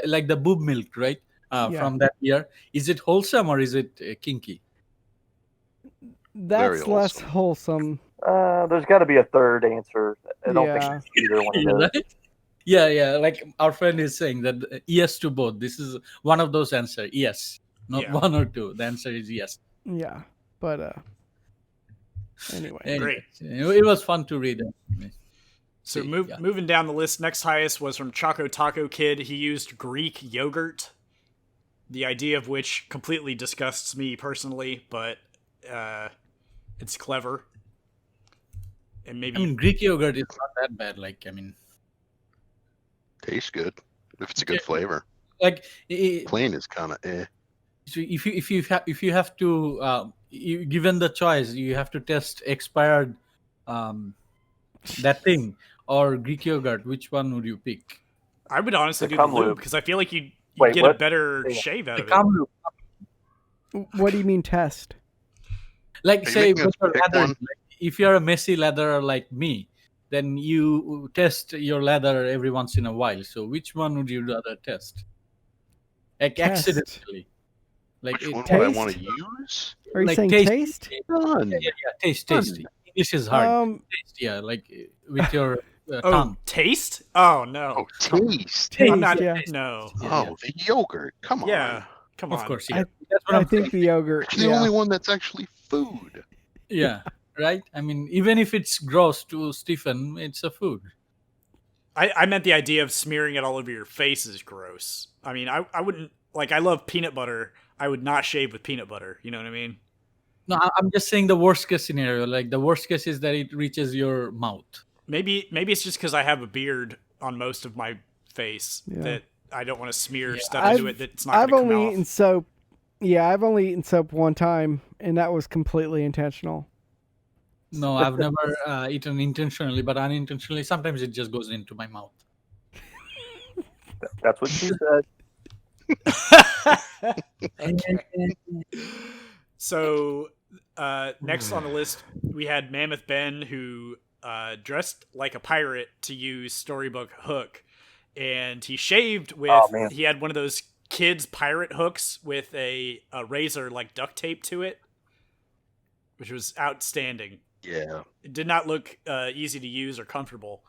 like the boob milk, right? From that year. Is it wholesome or is it kinky? That's less wholesome. There's got to be a third answer. I don't think it's either one of those. Right? Yeah. Like our friend is saying that yes to both. This is one of those answers. Yes, not one or two. The answer is yes. Yeah, but anyway, great. It was fun to read. So moving down the list, next highest was from Choco Taco Kid. He used Greek yogurt, the idea of which completely disgusts me personally, but it's clever. And maybe Greek yogurt is not that bad. Tastes good if it's a good flavor. Like plain is kind of eh. So if you have to, given the choice, you have to test expired that thing or Greek yogurt. Which one would you pick? I would honestly do the lube because I feel like you get a better shave out of it. What do you mean test? Like say with your lather, if you're a messy latherer like me, then you test your lather every once in a while. So which one would you rather test? Like accidentally. Like which one would I want to use? Are you saying taste? Yeah, taste. English is hard. Taste, like with your tongue. Taste? Oh no. Oh, taste. I'm not, yeah. No. Oh, the yogurt. Come on. Yeah. Come on. Of course, yeah. I think the yogurt. It's the only one that's actually food. Yeah. Right? I mean, even if it's gross to Stephen, it's a food. I meant the idea of smearing it all over your face is gross. I mean, I wouldn't, I love peanut butter. I would not shave with peanut butter. You know what I mean? No, I'm just saying the worst case scenario. Like the worst case is that it reaches your mouth. Maybe it's just because I have a beard on most of my face that I don't want to smear stuff into it that's not going to come off. I've only eaten soap. Yeah, I've only eaten soap one time, and that was completely intentional. No, I've never eaten intentionally, but unintentionally, sometimes it just goes into my mouth. That's what she said. So, next on the list, we had Mammoth Ben, who dressed like a pirate to use Storybook Hook, and he shaved with. He had one of those kids' pirate hooks with a razor duct tape to it, which was outstanding. Yeah, it did not look easy to use or comfortable,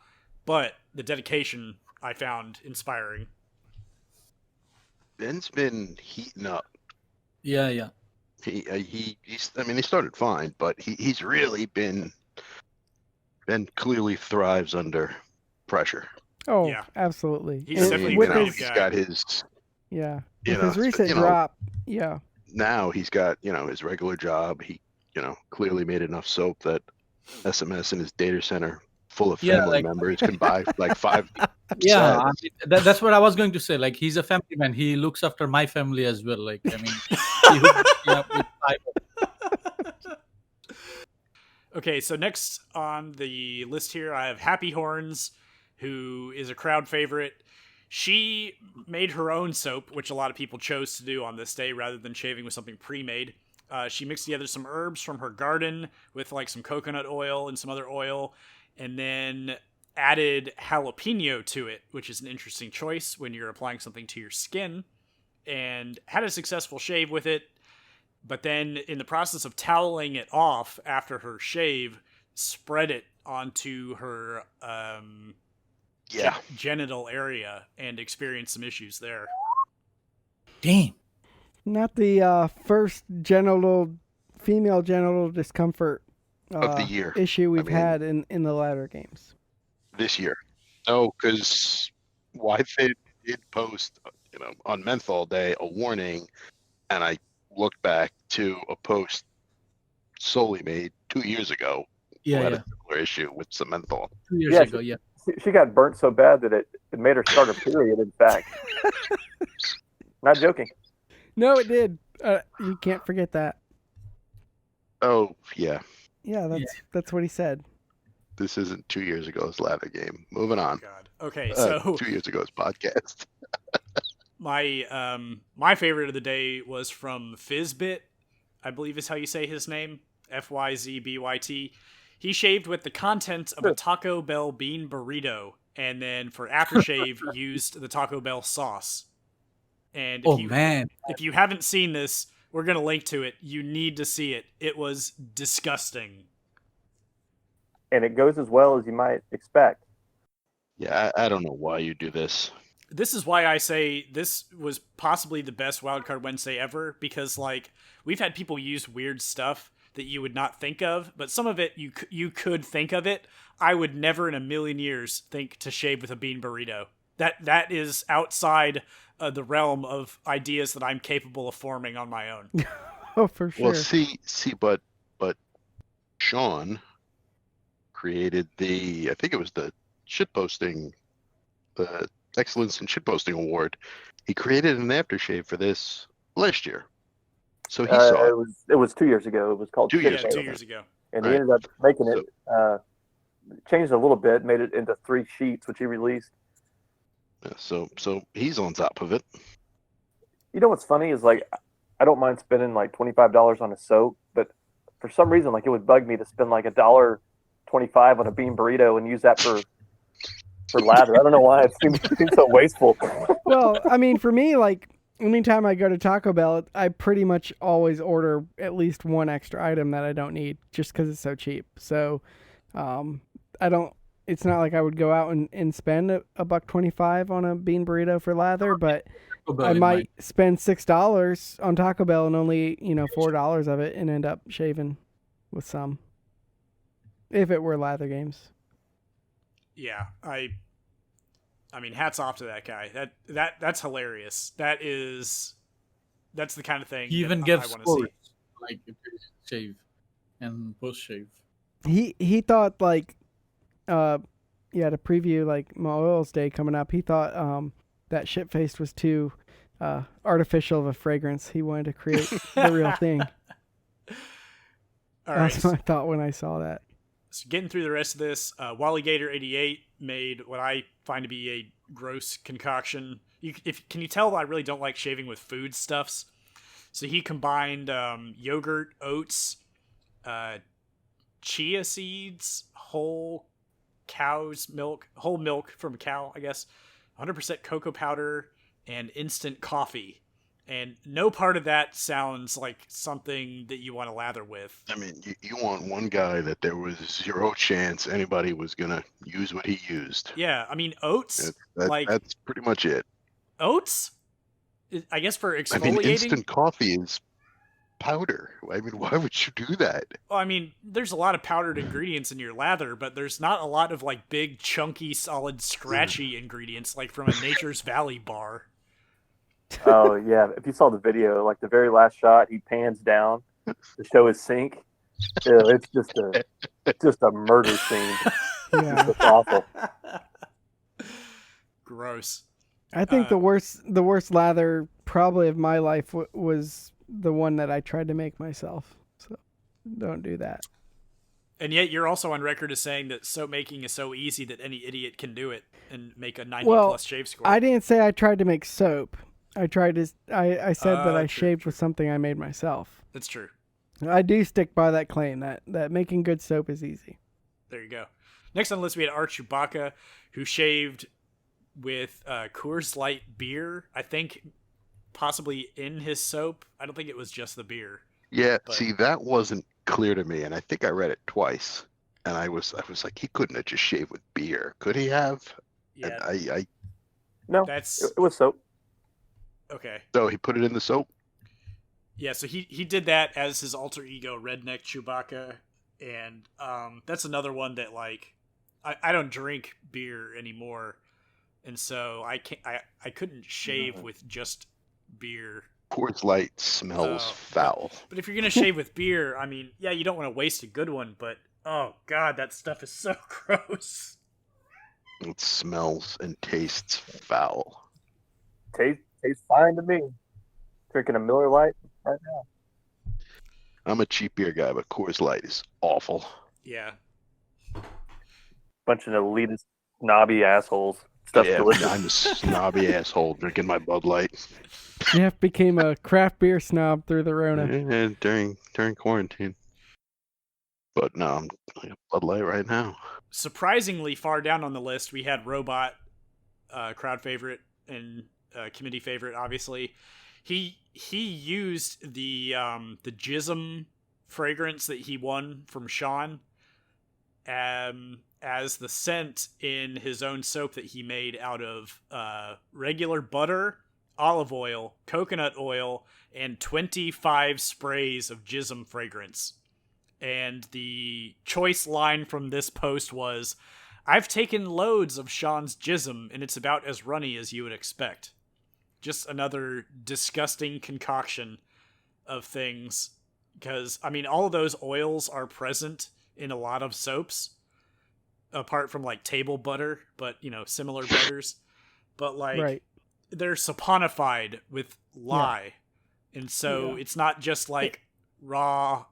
but the dedication I found inspiring. Ben's been heating up. Yeah. He started fine, but he's really Ben clearly thrives under pressure. Oh, yeah, absolutely. He's definitely a he's got his his recent drop. Yeah. Now he's got his regular job. He clearly made enough soap that SMS in his data center full of family members can buy like 5 Yeah, sets. I mean, that's what I was going to say. Like, he's a family man. He looks after my family as well. Like, I mean, he hooked me up with 5. Okay, so next on the list here, I have Happy Horns, who is a crowd favorite. She made her own soap, which a lot of people chose to do on this day rather than shaving with something pre-made. She mixed together some herbs from her garden with like some coconut oil and some other oil, and then added jalapeno to it, which is an interesting choice when you're applying something to your skin, and had a successful shave with it. But then in the process of toweling it off after her shave, spread it onto her genital area and experienced some issues there. Damn. Not the first female genital discomfort of the year issue we've had in the Lather games. This year. No, because Wi-Fi did post, on Menthol Day, a warning, and I looked back to a post solely made 2 years ago. Who had a similar issue with some menthol. 2 years ago, She got burnt so bad that it made her start a period, in fact. Not joking. No, it did. You can't forget that. Oh, yeah. Yeah, that's what he said. This isn't 2 years ago's Lather game. Moving on. God. Okay, so 2 years ago's podcast. My favorite of the day was from Fizzbit, I believe is how you say his name. FYZBYT. He shaved with the contents of a Taco Bell bean burrito, and then for aftershave used the Taco Bell sauce. And if you haven't seen this, we're going to link to it. You need to see it. It was disgusting. And it goes as well as you might expect. Yeah, I don't know why you do this. This is why I say this was possibly the best Wildcard Wednesday ever, because like we've had people use weird stuff that you would not think of, but some of it you could think of it. I would never in a million years think to shave with a bean burrito. That is outside the realm of ideas that I'm capable of forming on my own. Oh, for sure. Well, see, but Sean created I think it was the shitposting, the Excellence in Shitposting Award. He created an aftershave for this last year. So he saw it. It was 2 years ago. It was called 2 years ago. And he ended up making it, changed it a little bit, made it into 3 sheets, which he released. Yeah, so he's on top of it. You know what's funny is like I don't mind spending like $25 on a soap, but for some reason like it would bug me to spend like $1.25 on a bean burrito and use that for lather. I don't know why it seems so wasteful. Well, I mean, for me, like anytime I go to Taco Bell, I pretty much always order at least one extra item that I don't need, just because it's so cheap. So, I don't. It's not like I would go out and spend $1.25 on a bean burrito for lather, but I might spend $6 on Taco Bell and only $4 of it and end up shaving with some. If it were lather games. Yeah, I mean, hats off to that guy. That's hilarious. That's the kind of thing he even gives scores, like shave and post shave. He thought like to preview like my oils day coming up, he thought that shit-faced was too artificial of a fragrance. He wanted to create the real thing. All right. That's my thought when I saw that. So getting through the rest of this, Wally Gator 88 made what I find to be a gross concoction. Can you tell I really don't like shaving with foodstuffs? So he combined yogurt, oats, chia seeds, whole milk from a cow, I guess, 100% cocoa powder, and instant coffee. And no part of that sounds like something that you want to lather with. I mean, you want one guy that there was zero chance anybody was going to use what he used. Yeah, I mean, oats. That's pretty much it. Oats? I guess for exfoliating? I mean, instant coffee is powder. I mean, why would you do that? Well, I mean, there's a lot of powdered ingredients in your lather, but there's not a lot of like big, chunky, solid, scratchy ingredients like from a Nature's Valley bar. Oh yeah, if you saw the video, like the very last shot, he pans down to show his sink. It's just a murder scene. Yeah. That's awful. Gross. I think the worst lather probably of my life was the one that I tried to make myself. So don't do that. And yet you're also on record as saying that soap making is so easy that any idiot can do it and make a 90 plus shave score. I didn't say I tried to make soap. I said that I true, shaved with something I made myself. That's true. I do stick by that claim that making good soap is easy. There you go. Next on the list, we had Art Chewbacca, who shaved with Coors Light beer. I think possibly in his soap. I don't think it was just the beer. Yeah, see, that wasn't clear to me, and I think I read it twice. And I was like, he couldn't have just shaved with beer, could he have? Yeah. And No, That's it was soap. okay. So he put it in the soap. Yeah, so he did that as his alter ego, Redneck Chewbacca, and that's another one that like I don't drink beer anymore, and so I couldn't shave with just beer. Coors Light smells foul. But if you're gonna shave with beer, I mean, yeah, you don't want to waste a good one, but oh god, that stuff is so gross. It smells and tastes foul. Tastes fine to me. Drinking a Miller Lite right now. I'm a cheap beer guy, but Coors Light is awful. Yeah. Bunch of elitist, snobby assholes. Stuff's delicious. I'm a snobby asshole drinking my Bud Light. Jeff became a craft beer snob through the Rona. During quarantine. But no, I'm drinking Bud Light right now. Surprisingly far down on the list, we had Robot, crowd favorite and committee favorite. Obviously, he used the Jism fragrance that he won from Sean as the scent in his own soap that he made out of regular butter, olive oil, coconut oil, and 25 sprays of Jism fragrance. And the choice line from this post was, "I've taken loads of Sean's Jism, and it's about as runny as you would expect." Just another disgusting concoction of things. Because, I mean, all of those oils are present in a lot of soaps, apart from, like, table butter, but, you know, similar butters. But, like, they're saponified with lye. Yeah. And so it's not just, like, raw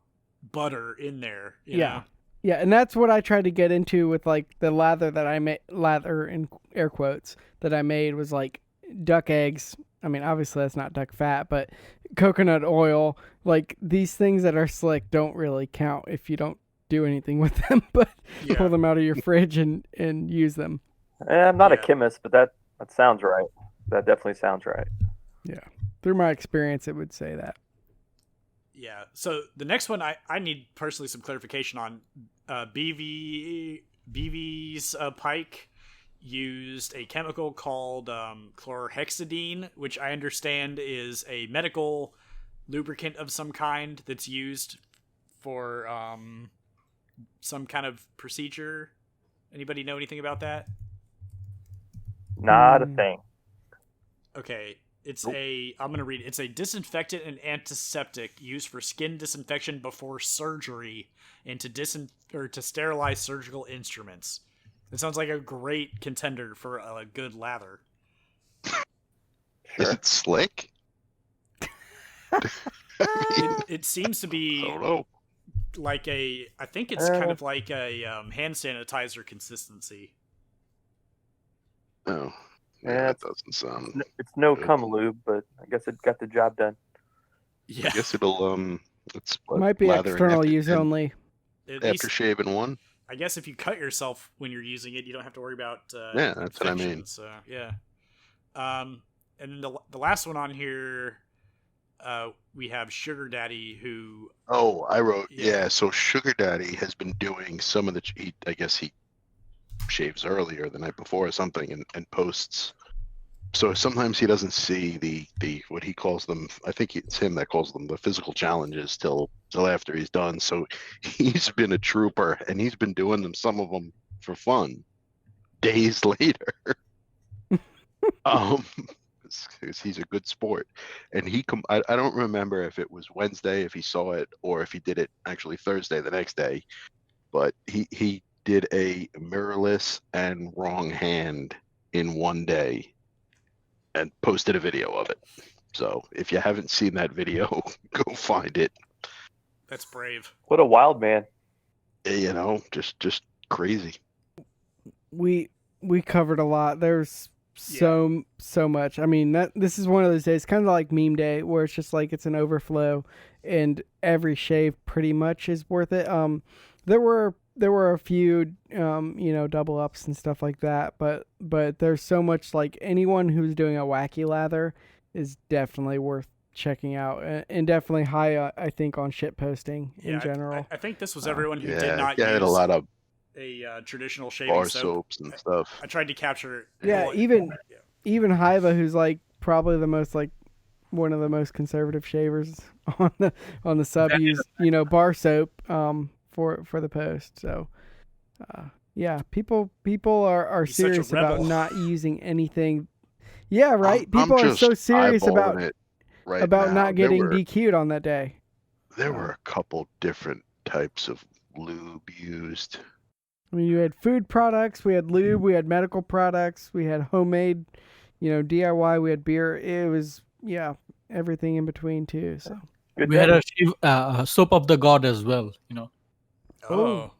butter in there. You know? Yeah, and that's what I tried to get into with like the lather that I made, lather in air quotes, that I made was like duck eggs. I mean, obviously that's not duck fat, but coconut oil, like these things that are slick don't really count if you don't do anything with them, but pull them out of your fridge and use them. I'm not a chemist, but that sounds right. That definitely sounds right. Yeah. Through my experience, it would say that. Yeah. So the next one I need personally some clarification on. BV's Pike used a chemical called chlorhexidine, which I understand is a medical lubricant of some kind that's used for some kind of procedure. Anybody know anything about that? Not a thing. Okay. I'm going to read it. It's a disinfectant and antiseptic used for skin disinfection before surgery and to sterilize surgical instruments. It sounds like a great contender for a good lather. Is it slick? It seems to be like I think it's kind of like a hand sanitizer consistency. Oh. Yeah, that doesn't sound. It's no cum lube, but I guess it got the job done. Yeah, I guess it'll might be external use only. After shaving one. I guess if you cut yourself when you're using it, you don't have to worry about that's what I mean. So yeah, and then the last one on here, we have Sugar Daddy who. Oh, I wrote So Sugar Daddy has been doing some of the. I guess he shaves earlier the night before or something and posts. So sometimes he doesn't see the what he calls them, I think it's him that calls them the physical challenges till after he's done. So he's been a trooper and he's been doing some of them for fun days later. Because he's a good sport. And I don't remember if it was Wednesday, if he saw it, or if he did it actually Thursday the next day, but he did a mirrorless and wrong hand in one day and posted a video of it. So if you haven't seen that video, go find it. That's brave. What a wild man. You know, just crazy. We covered a lot. There's so much. I mean, this is one of those days, kind of like meme day, where it's just like it's an overflow, and every shave pretty much is worth it. There were a few double ups and stuff like that, but there's so much. Like, anyone who's doing a wacky lather is definitely worth checking out, and definitely high, I think, on shit posting in general. I think this was everyone who did not use use a lot of a traditional shaving bar soap. soaps and stuff. I tried to capture. Even Haiva, who's like probably the most, like, one of the most conservative shavers on the sub, used bar soap for the post. So people are serious about not using anything. Yeah, right. People are so serious about not getting DQ'd on that day. There were a couple different types of lube used. I mean, you had food products, we had lube, we had medical products, we had homemade, DIY, we had beer. It was, everything in between too. So we had a soap of the god as well, Oh,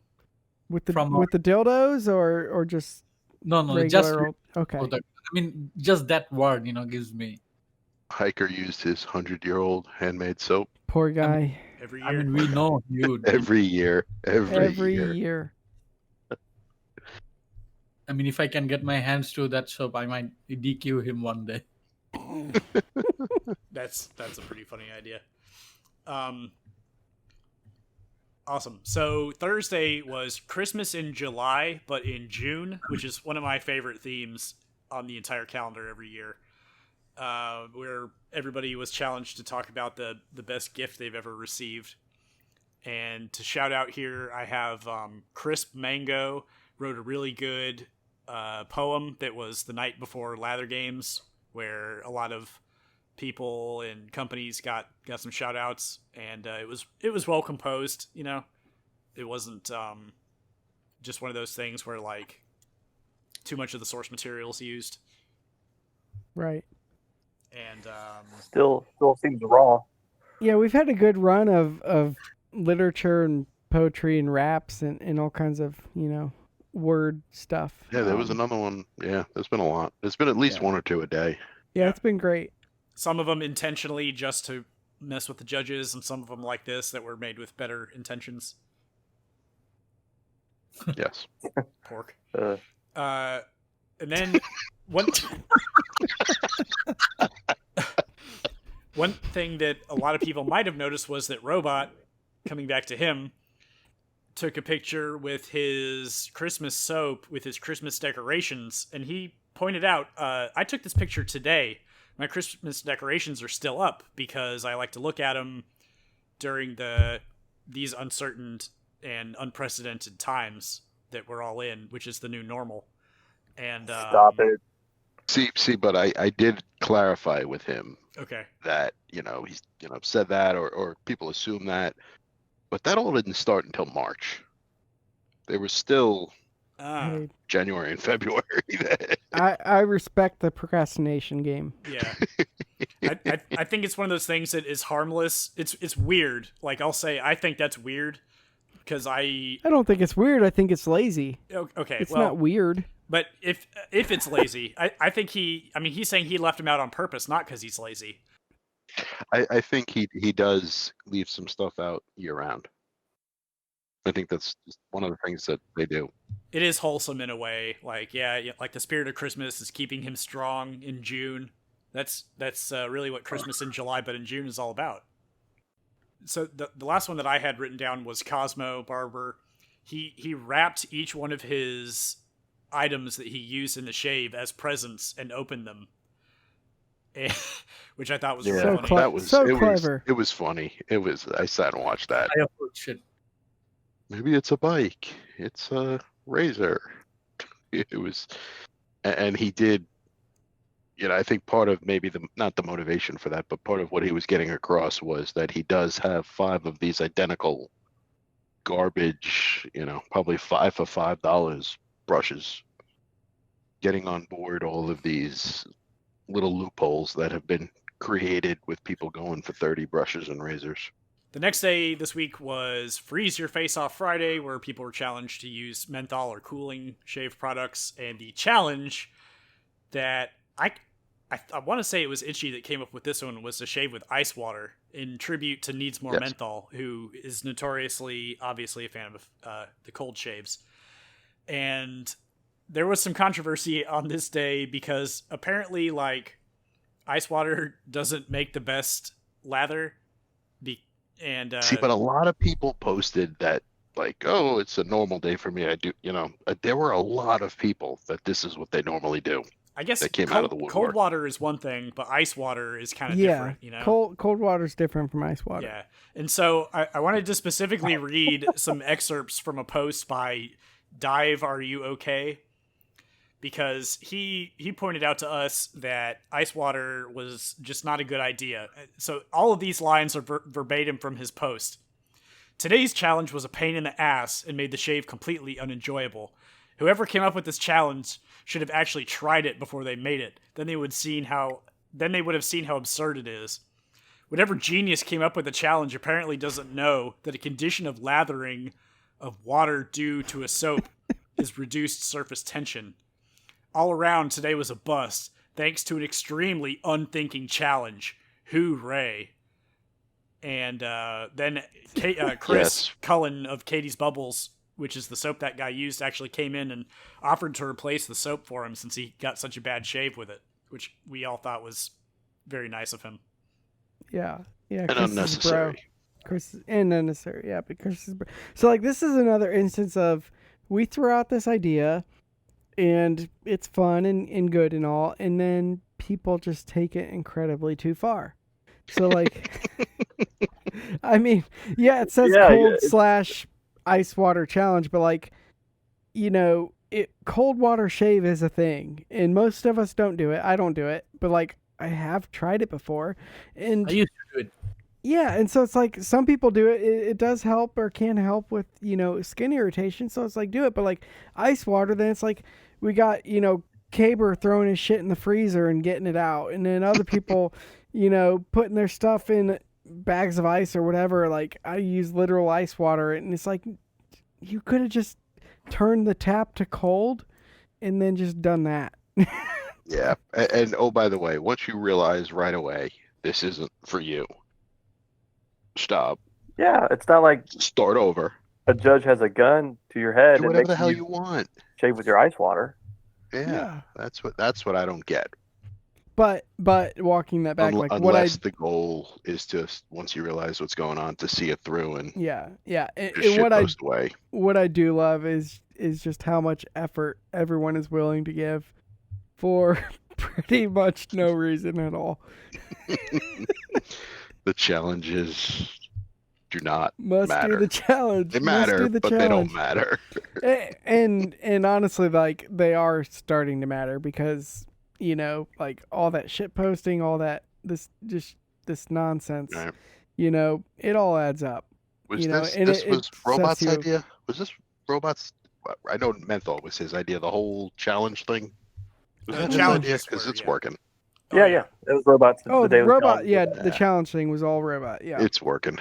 with the dildos or just no, just okay. I mean, just that word, gives me. Hiker used his 100-year-old handmade soap. Poor guy. every year. I mean, we know you. Every year. I mean, if I can get my hands to that soap, I might DQ him one day. That's a pretty funny idea. Awesome. So Thursday was Christmas in July, but in June, which is one of my favorite themes on the entire calendar every year, where everybody was challenged to talk about the best gift they've ever received. And to shout out here, I have Crisp Mango wrote a really good poem that was the night before Lather Games, where a lot of people and companies got some shout outs, and it was well composed. It wasn't just one of those things where, like, too much of the source materials used. Right. And still seems raw. Yeah, we've had a good run of literature and poetry and raps and all kinds of word stuff. Yeah, there was another one. Yeah, there's been a lot. There's been at least one or two a day. Yeah, it's been great. Some of them intentionally just to mess with the judges, and some of them like this that were made with better intentions. Yes. Pork. And then one thing that a lot of people might have noticed was that Robot, coming back to him, took a picture with his Christmas soap with his Christmas decorations, and he pointed out, I took this picture today. My Christmas decorations are still up because I like to look at them during these uncertain and unprecedented times that we're all in, which is the new normal. And stop it. See, but I did clarify with him. Okay. That he's said that or people assume that, but that all didn't start until March. There was still January and February. I respect the procrastination game. Yeah. I think it's one of those things that is harmless. It's weird. Like, I'll say I think that's weird because I don't think it's weird. I think it's lazy. Okay, it's not weird. But if it's lazy, I think he's saying he left him out on purpose, not because he's lazy. I think he does leave some stuff out year round. I think that's just one of the things that they do. It is wholesome in a way. Like, like the spirit of Christmas is keeping him strong in June. That's really what Christmas in July, but in June is all about. So the last one that I had written down was Cosmo Barber. He wrapped each one of his items that he used in the shave as presents and opened them, which I thought was really funny. That was clever. It was funny. I sat and watched that. I approach it. Maybe it's a bike. It's a razor. It was, and he did. I think part of maybe not the motivation for that, but part of what he was getting across was that he does have 5 of these identical garbage, probably $5 for $5 brushes, getting on board all of these little loopholes that have been created with people going for 30 brushes and razors. The next day this week was Freeze Your Face Off Friday, where people were challenged to use menthol or cooling shave products. And the challenge that I want to say it was Itchy that came up with this one was to shave with ice water in tribute to Needs More Menthol, who is notoriously, obviously, a fan of the cold shaves. And there was some controversy on this day because apparently, like, ice water doesn't make the best lather. See, but a lot of people posted that, like, oh, it's a normal day for me. I do, there were a lot of people that this is what they normally do. I guess that came out of the woodwork. Cold water is one thing, but ice water is kind of different, Cold water is different from ice water. Yeah. And so I wanted to specifically read some excerpts from a post by Dive Are You Okay? Because he pointed out to us that ice water was just not a good idea. So all of these lines are verbatim from his post. Today's challenge was a pain in the ass and made the shave completely unenjoyable. Whoever came up with this challenge should have actually tried it before they made it. Then they would have seen how absurd it is. Whatever genius came up with the challenge apparently doesn't know that a condition of lathering of water due to a soap is reduced surface tension. All around, today was a bust, thanks to an extremely unthinking challenge. Hooray. And then Chris Cullen of Katie's Bubbles, which is the soap that guy used, actually came in and offered to replace the soap for him since he got such a bad shave with it, which we all thought was very nice of him. Yeah. And unnecessary. Unnecessary, yeah, but Chris is bro. So, like, this is another instance of we threw out this idea, and it's fun and good and all, and then people just take it incredibly too far. So, like, I mean, yeah, it says cold/ice water challenge, but, like, cold water shave is a thing, and most of us don't do it. I don't do it, but, like, I have tried it before, and I used to do it. Yeah, and so it's like some people do it. It does help or can help with skin irritation. So it's like do it, but like ice water, then it's like we got Caber throwing his shit in the freezer and getting it out, and then other people putting their stuff in bags of ice or whatever. Like I use literal ice water, and it's like you could have just turned the tap to cold and then just done that. Yeah, and oh, by the way, once you realize right away this isn't for you, stop. Yeah, it's not like start over. A judge has a gun to your head. Do whatever the hell you want. Shave with your ice water. Yeah, that's what I don't get. But walking that back, unless the goal is to, once you realize what's going on, to see it through and and what I do love is just how much effort everyone is willing to give for pretty much no reason at all. The challenges do not must matter. Do the challenge. They matter, but they don't matter. and honestly, like they are starting to matter because like all that shit posting, all that this nonsense, right. It all adds up. Was this was Robot's idea? Was this Robot's? I know Menthol was his idea. The whole challenge thing. Was that his idea? Because it's working. Yeah, it was Robots. The robot, the challenge thing was all Robot. Yeah, it's working.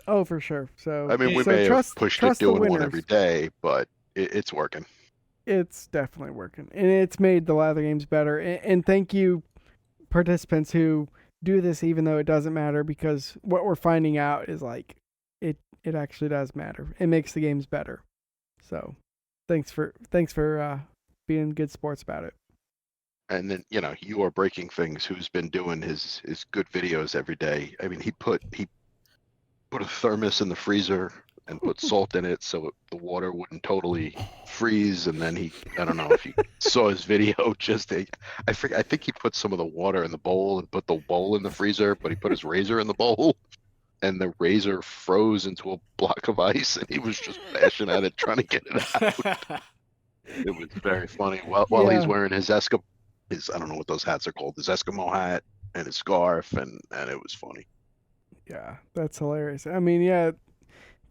Oh, for sure. So I mean, we may have pushed it doing one every day, but it's working. It's definitely working, and it's made the Lather games better. And thank you, participants who do this, even though it doesn't matter, because what we're finding out is like it actually does matter. It makes the games better. So thanks for being good sports about it. And then, you are Breaking Things, who's been doing his good videos every day. I mean, he put a thermos in the freezer and put salt in it so the water wouldn't totally freeze. And then I don't know if you saw his video, I think he put some of the water in the bowl and put the bowl in the freezer, but he put his razor in the bowl and the razor froze into a block of ice and he was just bashing at it, trying to get it out. It was very funny. While he's wearing his I don't know what those hats are called, his Eskimo hat and his scarf, and it was funny. Yeah, that's hilarious. I mean, yeah,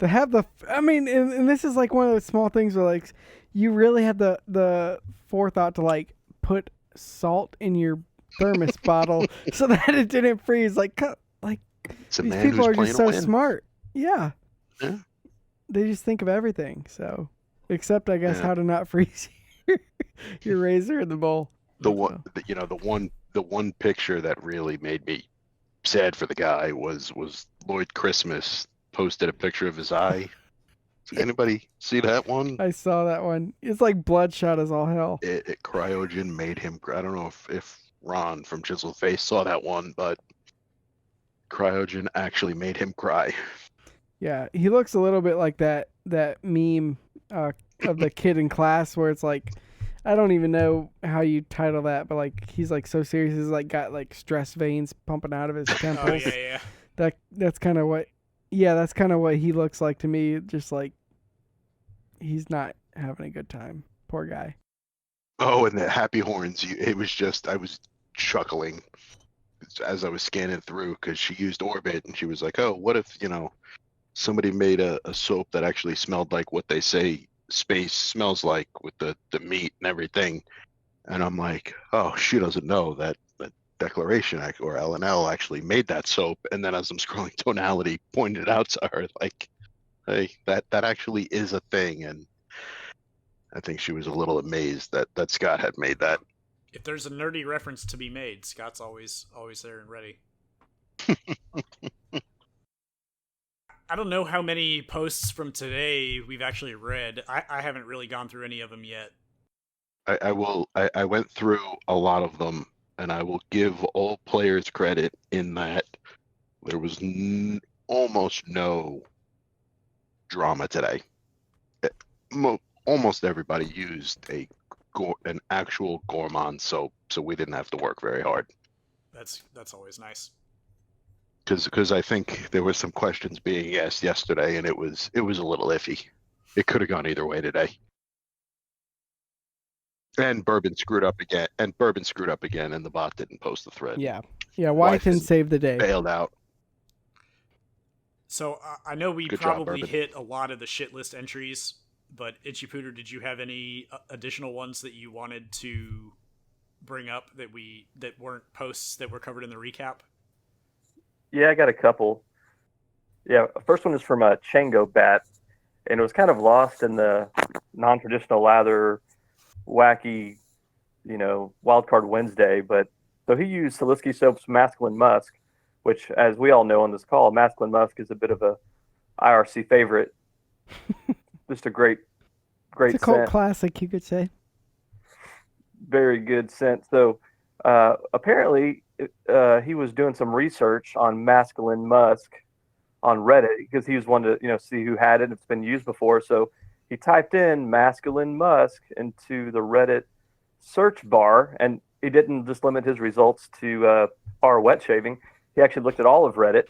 To have and this is like one of those small things where like you really had the forethought to like put salt in your thermos bottle so that it didn't freeze. Like these people are just so smart. Yeah. They just think of everything. So, except I guess how to not freeze your razor in the bowl. The one picture that really made me sad for the guy was Lloyd Christmas posted a picture of his eye. Anybody see that one? I saw that one. It's like bloodshot as all hell. Cryogen made him. I don't know if Ron from Chiseled Face saw that one, but Cryogen actually made him cry. Yeah, he looks a little bit like that meme of the kid in class where it's like, I don't even know how you title that, but like he's like so serious, he's like got like stress veins pumping out of his temples. Oh yeah. That's kind of what. Yeah, that's kind of what he looks like to me. Just like he's not having a good time. Poor guy. Oh, and the happy horns. It was just I was chuckling as I was scanning through because she used Orbit and she was like, "Oh, what if somebody made a soap that actually smelled like what they say space smells like with the meat and everything?" And I'm like, "Oh, she doesn't know that Declaration or L&L actually made that soap." And then as I'm scrolling, Tonality pointed out to her like, "Hey, that actually is a thing." And I think she was a little amazed that Scott had made that. If there's a nerdy reference to be made, Scott's always there and ready. I don't know how many posts from today we've actually read. I haven't really gone through any of them yet. I went through a lot of them, and I will give all players credit in that there was almost no drama today. Almost everybody used an actual gourmand soap, so we didn't have to work very hard. That's always nice. Because I think there was some questions being asked yesterday, and it was a little iffy. It could have gone either way today. And Bourbon screwed up again, and the bot didn't post the thread. Yeah. Wythen saved the day. Bailed out. So I know we Good probably job, hit a lot of the shit list entries, but Itchy Pooter, did you have any additional ones that you wanted to bring up that weren't posts that were covered in the recap? Yeah, I got a couple. Yeah, first one is from a Chango Bat, and it was kind of lost in the non-traditional lather, wacky, wildcard Wednesday. But so he used Salisky Soap's Masculine Musk, which, as we all know on this call, Masculine Musk is a bit of a IRC favorite. Just a great It's a cult scent. classic, you could say. Very good scent. So apparently he was doing some research on Masculine Musk on Reddit because he was wanting to see who had it. It's been used before. So he typed in Masculine Musk into the Reddit search bar, and he didn't just limit his results to our WetShaving. He actually looked at all of Reddit,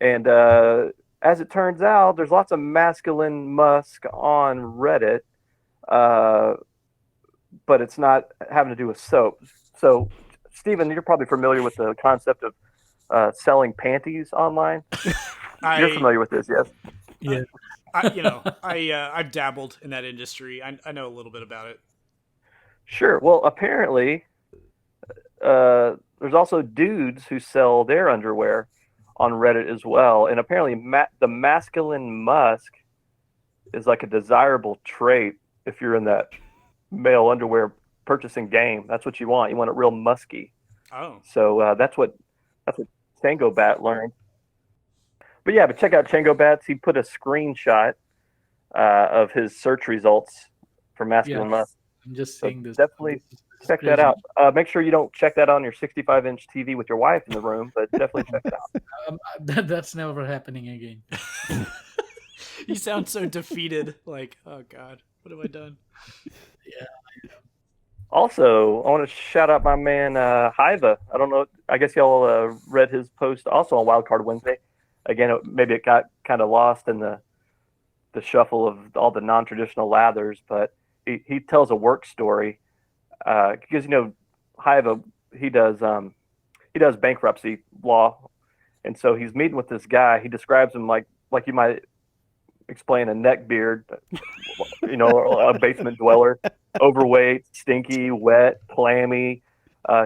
and as it turns out, there's lots of Masculine Musk on Reddit, but it's not having to do with soap. So, Stephen, you're probably familiar with the concept of selling panties online. You're familiar with this, yes? Yeah. I've dabbled in that industry. I know a little bit about it. Sure. Well, apparently, there's also dudes who sell their underwear on Reddit as well, and apparently, the Masculine Musk is like a desirable trait if you're in that male underwear purchasing game. That's what you want. You want it real musky. Oh. So that's what Chango Bat learned. But check out Chango Bats. He put a screenshot of his search results for Masculine Musk. I'm just seeing this. Definitely check that out. Make sure you don't check that on your 65-inch TV with your wife in the room, but definitely check it out. That's never happening again. You sound so defeated. Like, oh God, what have I done? Yeah. Also, I want to shout out my man Hiva. I don't know. I guess y'all read his post also on Wildcard Wednesday. Again, maybe it got kind of lost in the shuffle of all the non-traditional lathers, but he tells a work story because Hiva he does bankruptcy law, and so he's meeting with this guy. He describes him like you might explain a neckbeard, a basement dweller, overweight, stinky, wet, clammy.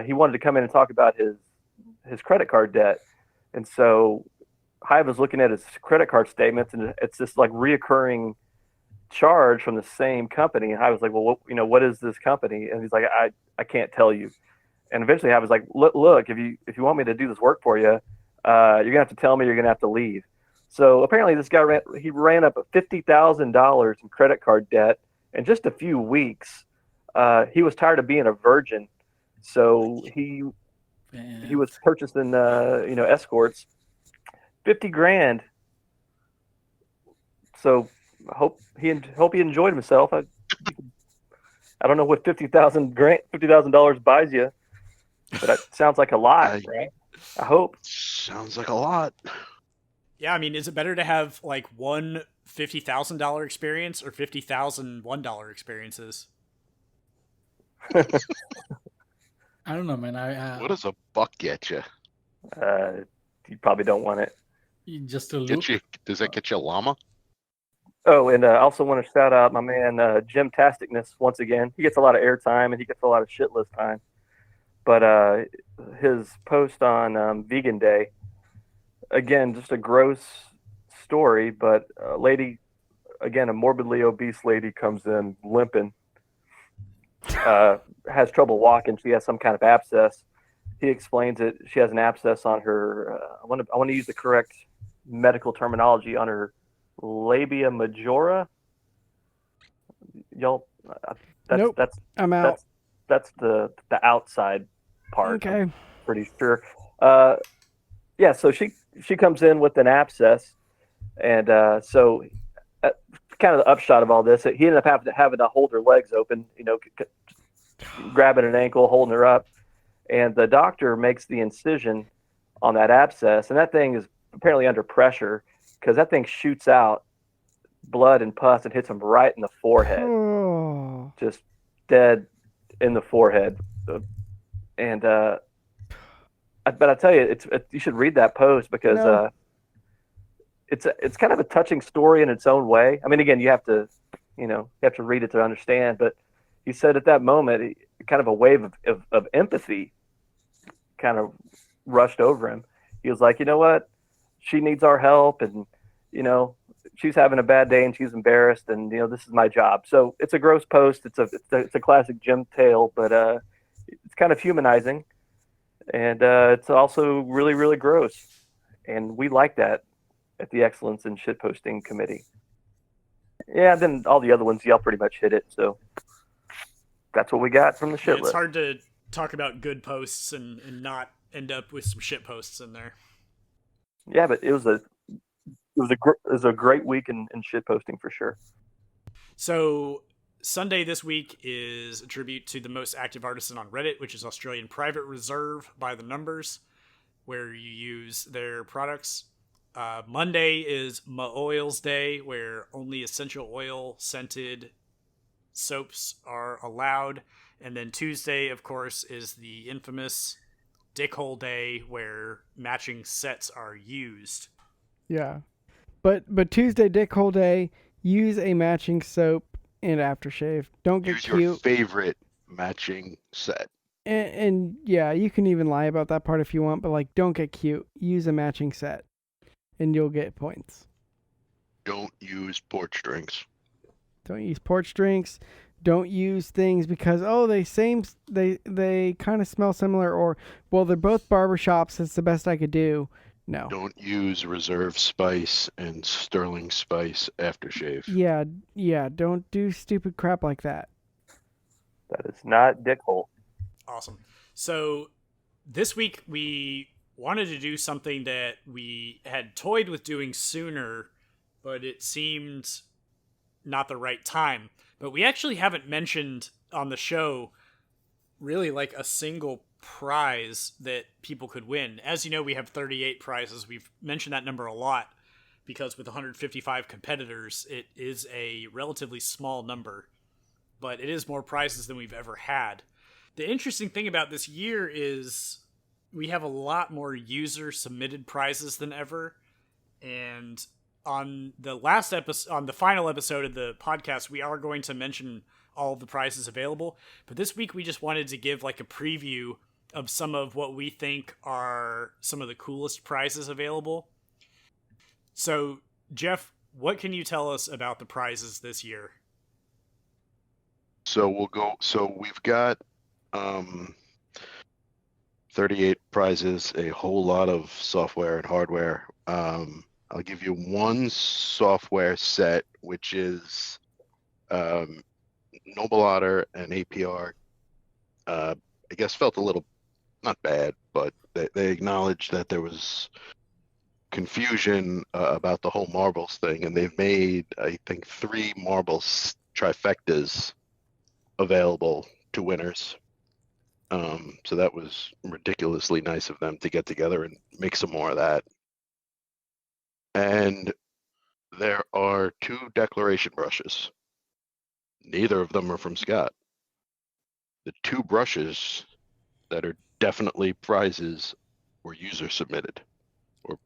He wanted to come in and talk about his credit card debt. And so Hive was looking at his credit card statements, and it's this like reoccurring charge from the same company. And I was like, well, what is this company? And he's like, I can't tell you. And eventually I was like, look, if you want me to do this work for you, you're gonna have to tell me you're gonna have to leave. So apparently this guy ran up $50,000 in credit card debt in just a few weeks. He was tired of being a virgin, so he was purchasing escorts, $50,000. So hope he enjoyed himself. I don't know what $50,000 buys you, but that sounds like a lot, right? I hope. Sounds like a lot. Yeah, I mean, is it better to have like one $50,000 experience or 50,000 $1 experiences? I don't know, man. What does a buck get you? You probably don't want it. Just a look. Does that get you a llama? Oh, and I also want to shout out my man Jim Tasticness once again. He gets a lot of airtime and he gets a lot of shitless time. But his post on Vegan Day, again, just a gross story. But a lady, again, a morbidly obese lady comes in limping, has trouble walking. She has some kind of abscess. He explains it. She has an abscess on her. I want to use the correct medical terminology on her labia majora. Y'all, nope. I'm out. That's the outside part. Okay. I'm pretty sure. Yeah. So she comes in with an abscess, and so kind of the upshot of all this, he ended up having to hold her legs open. Grabbing an ankle, holding her up, and the doctor makes the incision on that abscess, and that thing is apparently under pressure because that thing shoots out blood and pus and hits him right in the forehead. Oh. Just dead in the forehead. And but I tell you, you should read that post because it's kind of a touching story in its own way. I mean, again, you have to read it to understand. But he said at that moment, kind of a wave of empathy kind of rushed over him. He was like, you know what? She needs our help, and she's having a bad day and she's embarrassed, and this is my job. So it's a gross post. It's a classic Jim tale, but it's kind of humanizing, and it's also really, really gross. And we like that at the Excellence in Shitposting Committee. Yeah, then all the other ones, y'all pretty much hit it. So that's what we got from the shit list. It's hard to talk about good posts and not end up with some shit posts in there. Yeah, but it was a great week in shit posting for sure. So Sunday this week is a tribute to the most active artisan on Reddit, which is Australian Private Reserve by the Numbers, where you use their products. Monday is Ma Oils Day, where only essential oil scented soaps are allowed. And then Tuesday, of course, is the infamous Dickhole Day, where matching sets are used. Yeah. But Tuesday, Dickhole Day, use a matching soap and aftershave. Don't get cute. Use your favorite matching set. And yeah, you can even lie about that part if you want, but don't get cute. Use a matching set, and you'll get points. Don't use porch drinks. Don't use porch drinks. Don't use things because they kind of smell similar, or they're both barbershops. It's the best I could do. No. Don't use Reserve Spice and Sterling Spice aftershave. Yeah. Don't do stupid crap like that. That is not Dickhole. Awesome. So this week we wanted to do something that we had toyed with doing sooner, but it seemed not the right time. But we actually haven't mentioned on the show really a single prize that people could win. As you know, we have 38 prizes. We've mentioned that number a lot because with 155 competitors, it is a relatively small number, but it is more prizes than we've ever had. The interesting thing about this year is we have a lot more user-submitted prizes than ever, and on the last episode, on the final episode of the podcast, we are going to mention all of the prizes available. But this week, we just wanted to give like a preview of some of what we think are some of the coolest prizes available. So, Jeff, what can you tell us about the prizes this year? So we've got 38 prizes, a whole lot of software and hardware. I'll give you one software set, which is Noble Otter and APR. I guess felt a little, not bad, but they acknowledged that there was confusion about the whole marbles thing, and they've made, I think, 3 marbles trifectas available to winners. So that was ridiculously nice of them to get together and make some more of that. And there are 2 declaration brushes. Neither of them are from Scott. The 2 brushes that are definitely prizes were user submitted, or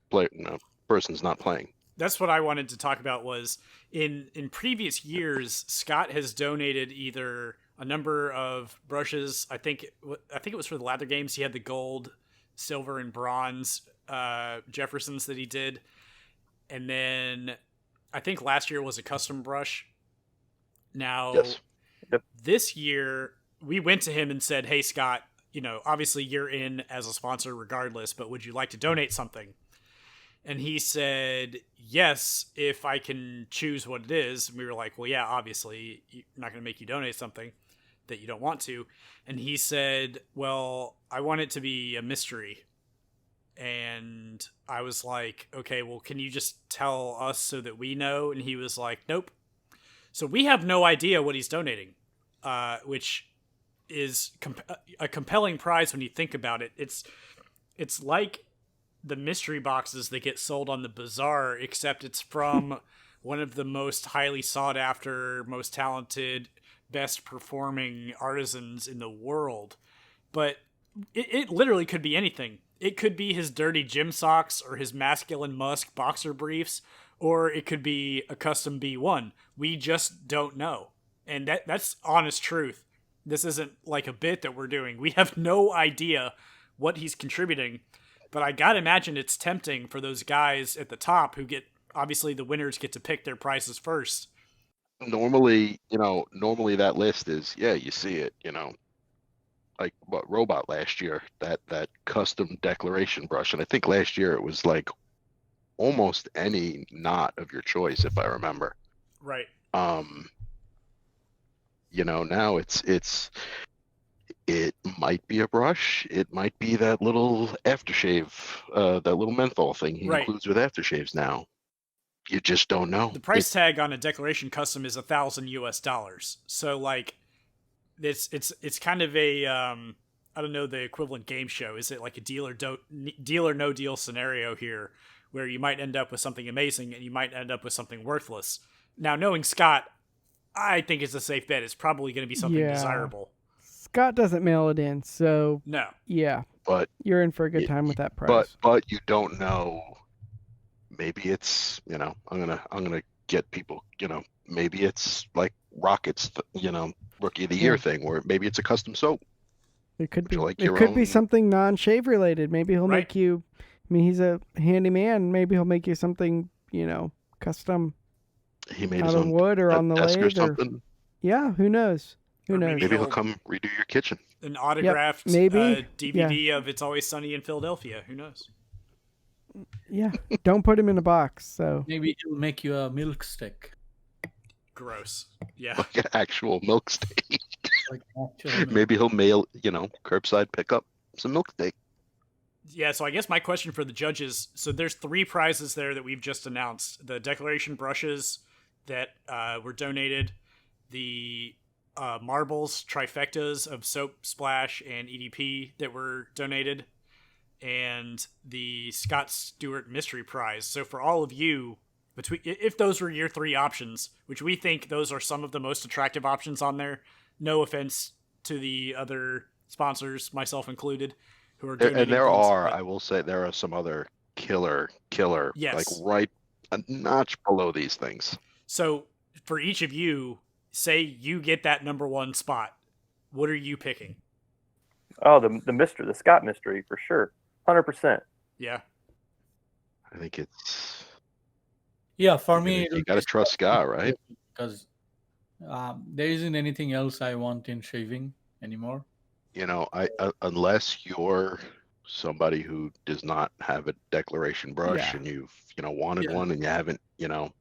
person's not playing. That's what I wanted to talk about. Was in previous years, Scott has donated either a number of brushes. I think it was for the Lather games. He had the gold, silver, and bronze Jeffersons that he did, and then I think last year was a custom brush. Now, Yes. Yep. This year we went to him and said, "Hey, Scott, obviously you're in as a sponsor regardless, but would you like to donate something?" And he said, "Yes, if I can choose what it is." And we were like, "Well, yeah, obviously, you're not going to make you donate something that you don't want to." And he said, "Well, I want it to be a mystery." And I was like, "Okay, well, can you just tell us so that we know?" And he was like, "Nope." So we have no idea what he's donating, which is a compelling prize when you think about it. It's like the mystery boxes that get sold on the bazaar, except it's from one of the most highly sought after, most talented, best performing artisans in the world. But it literally could be anything. It could be his dirty gym socks or his masculine musk boxer briefs, or it could be a custom B1. We just don't know. And that's honest truth. This isn't like a bit that we're doing. We have no idea what he's contributing. But I gotta imagine it's tempting for those guys at the top who obviously the winners get to pick their prices first. Normally that list is, you see it, like what Robot last year, that custom declaration brush. And I think last year it was like almost any knot of your choice, if I remember. Right. Now it might be a brush. It might be that little aftershave, that little menthol thing he includes with aftershaves now. You just don't know. The price tag on a declaration custom is $1,000 US. So like, it's kind of a I don't know the equivalent game show. Is it like a deal or no deal scenario here, where you might end up with something amazing and you might end up with something worthless? Now, knowing Scott, I think it's a safe bet. It's probably going to be something desirable. Scott doesn't mail it in, so no. Yeah, but you're in for a good time with that price. But you don't know. Maybe it's I'm gonna get people. Maybe it's like Rocket's Rookie of the Year thing, where maybe it's a custom soap. It could be. It could be something non-shave related. Maybe he'll make you. I mean, he's a handyman. Maybe he'll make you something custom. He made out his of own wood or on the lathe or something. Yeah, who knows? Who knows? Maybe he'll come redo your kitchen. An autographed DVD of It's Always Sunny in Philadelphia. Who knows? Yeah, don't put him in a box. So maybe he'll make you a milk stick. Gross. Yeah. Like an actual milk steak. Like actual milk. Maybe he'll mail, curbside pick up some milk steak. Yeah, so I guess my question for the judges, so there's 3 prizes there that we've just announced. The declaration brushes that were donated, the marbles, trifectas of Soap Splash and EDP that were donated, and the Scott Stewart Mystery Prize. So for all of you, if those were your 3 options, which we think those are some of the most attractive options on there, no offense to the other sponsors, myself included, who are donating. And there are, I will say, there are some other killer, yes, like right a notch below these things. So for each of you, say you get that number one spot, what are you picking? Oh, the Scott mystery for sure, 100%. Yeah. I think it's for me, you got to trust Scott, right? Because there isn't anything else I want in shaving anymore. Unless you're somebody who does not have a declaration brush and you've wanted one and you haven't you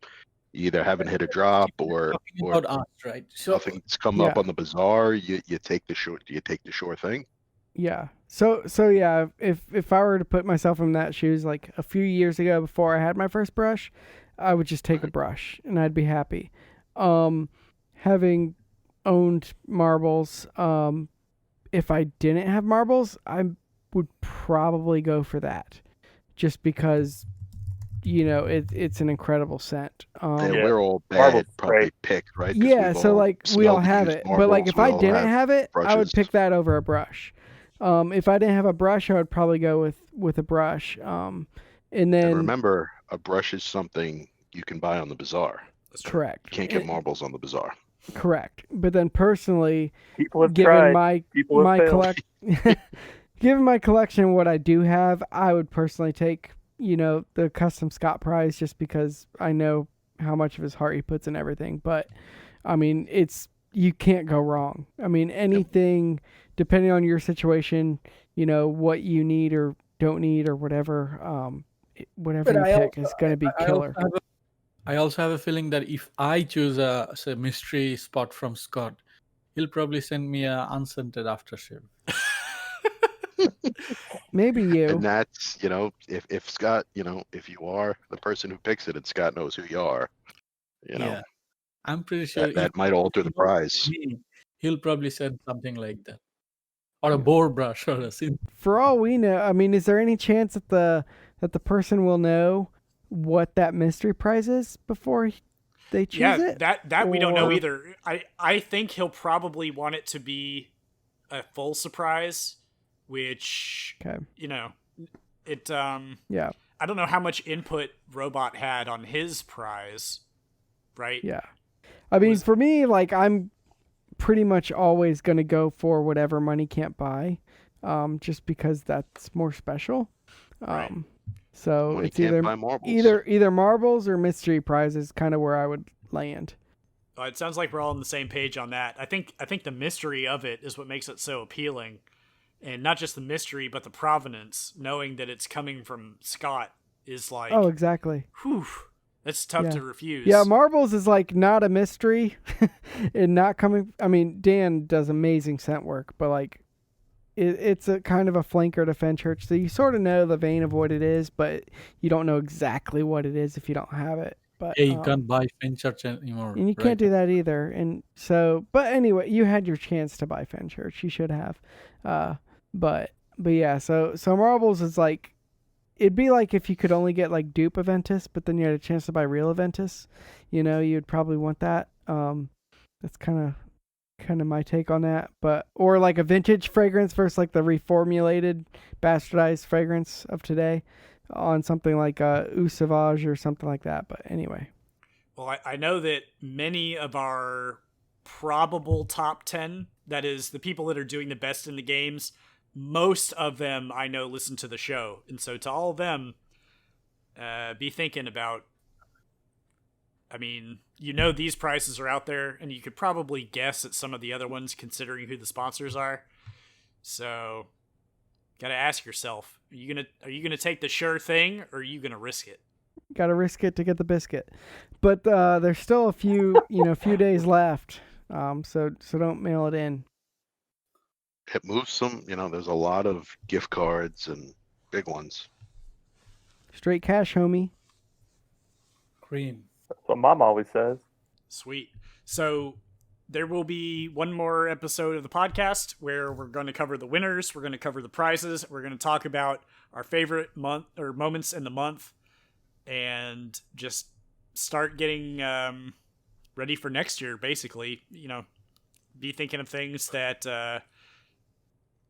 either haven't hit a drop or About us, right? So nothing's come up on the bazaar, you take the sure thing. Yeah. So yeah, if I were to put myself in that shoes, like a few years ago before I had my first brush, I would just take a brush and I'd be happy. Having owned marbles, if I didn't have marbles, I would probably go for that, just because it's an incredible scent. We're all Marbles, probably right. picked, right? Yeah, so like we all have it, but like if I didn't have it, I would brushes. pick that over a brush. If I didn't have a brush, I would probably go with a brush. And then remember, a brush is something you can buy on the bazaar. Correct. You can't get marbles on the bazaar. Correct. But then personally, People have given tried. People have failed. given my collection, what I do have, I would personally take the custom Scott prize, just because I know how much of his heart he puts in everything. But I mean, you can't go wrong. I mean, anything, depending on your situation, what you need or don't need or whatever, whatever you pick is going to be killer. I also have a feeling that if I choose a mystery spot from Scott, he'll probably send me a unscented aftershave. Maybe you. And that's, if Scott, if you are the person who picks it and Scott knows who you are, Yeah. I'm pretty sure that might alter the prize. He'll probably send something like that. Or a boar brush or a scene. For all we know, I mean, is there any chance that the person will know what that mystery prize is before they choose it? That we don't know either. I think he'll probably want it to be a full surprise, which it yeah. I don't know how much input Robot had on his prize, right? Yeah. I mean, for me, like, I'm pretty much always going to go for whatever money can't buy, just because that's more special. Right. So Money it's either marbles or mystery prizes, kind of where I would land. Well, it sounds like we're all on the same page on that. I think the mystery of it is what makes it so appealing, and not just the mystery, but the provenance. Knowing that it's coming from Scott is like, oh, exactly. Whew, that's tough to refuse. Yeah, marbles is like not a mystery, and not coming. I mean, Dan does amazing scent work, but like, it's a kind of a flanker to Fenchurch, so you sort of know the vein of what it is, but you don't know exactly what it is if you don't have it. But yeah, you can't buy Fenchurch anymore. And you can't do that either. And so, but anyway, you had your chance to buy Fenchurch. You should have. But yeah, so marbles is like, it'd be like if you could only get like dupe Aventus, but then you had a chance to buy real Aventus. You'd probably want that. That's kind of my take on that. But or like a vintage fragrance versus like the reformulated, bastardized fragrance of today, on something like Eau Sauvage or something like that. But anyway. Well, I know that many of our probable top 10, that is the people that are doing the best in the games, most of them I know listen to the show. And so to all of them, be thinking about, I mean, these prices are out there, and you could probably guess at some of the other ones considering who the sponsors are. So got to ask yourself, are you gonna take the sure thing, or are you gonna risk it? Got to risk it to get the biscuit. But there's still a few days left. So don't mail it in. It moves some, there's a lot of gift cards and big ones. Straight cash, homie. Cream. That's what Mom always says. Sweet. So there will be one more episode of the podcast where we're going to cover the winners. We're going to cover the prizes. We're going to talk about our favorite month or moments in the month, and just start getting ready for next year. Basically, be thinking of things that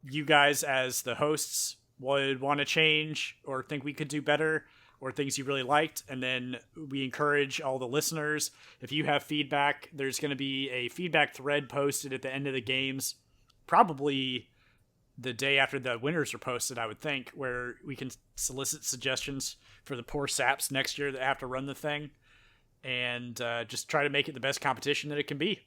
you guys as the hosts would want to change or think we could do better. or things you really liked. And then we encourage all the listeners, if you have feedback, there's going to be a feedback thread posted at the end of the games, probably the day after the winners are posted, I would think, where we can solicit suggestions for the poor saps next year that have to run the thing, and just try to make it the best competition that it can be.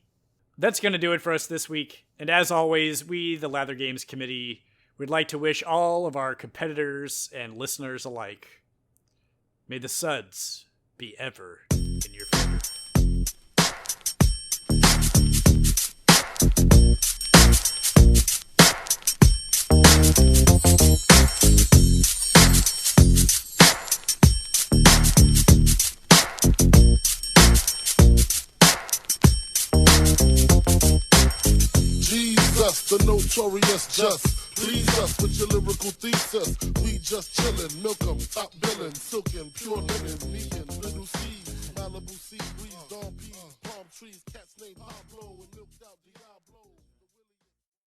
That's going to do it for us this week. And as always, we, the Lather Games Committee, would like to wish all of our competitors and listeners alike, may the suds be ever in your favor. Jesus, the notorious just. Please us with your lyrical thesis. We just chillin', milk 'em, top billin', silkin', pure linen, me and little C, Malibu sea breeze, dawn peas, palm trees, cats named Pablo and milk.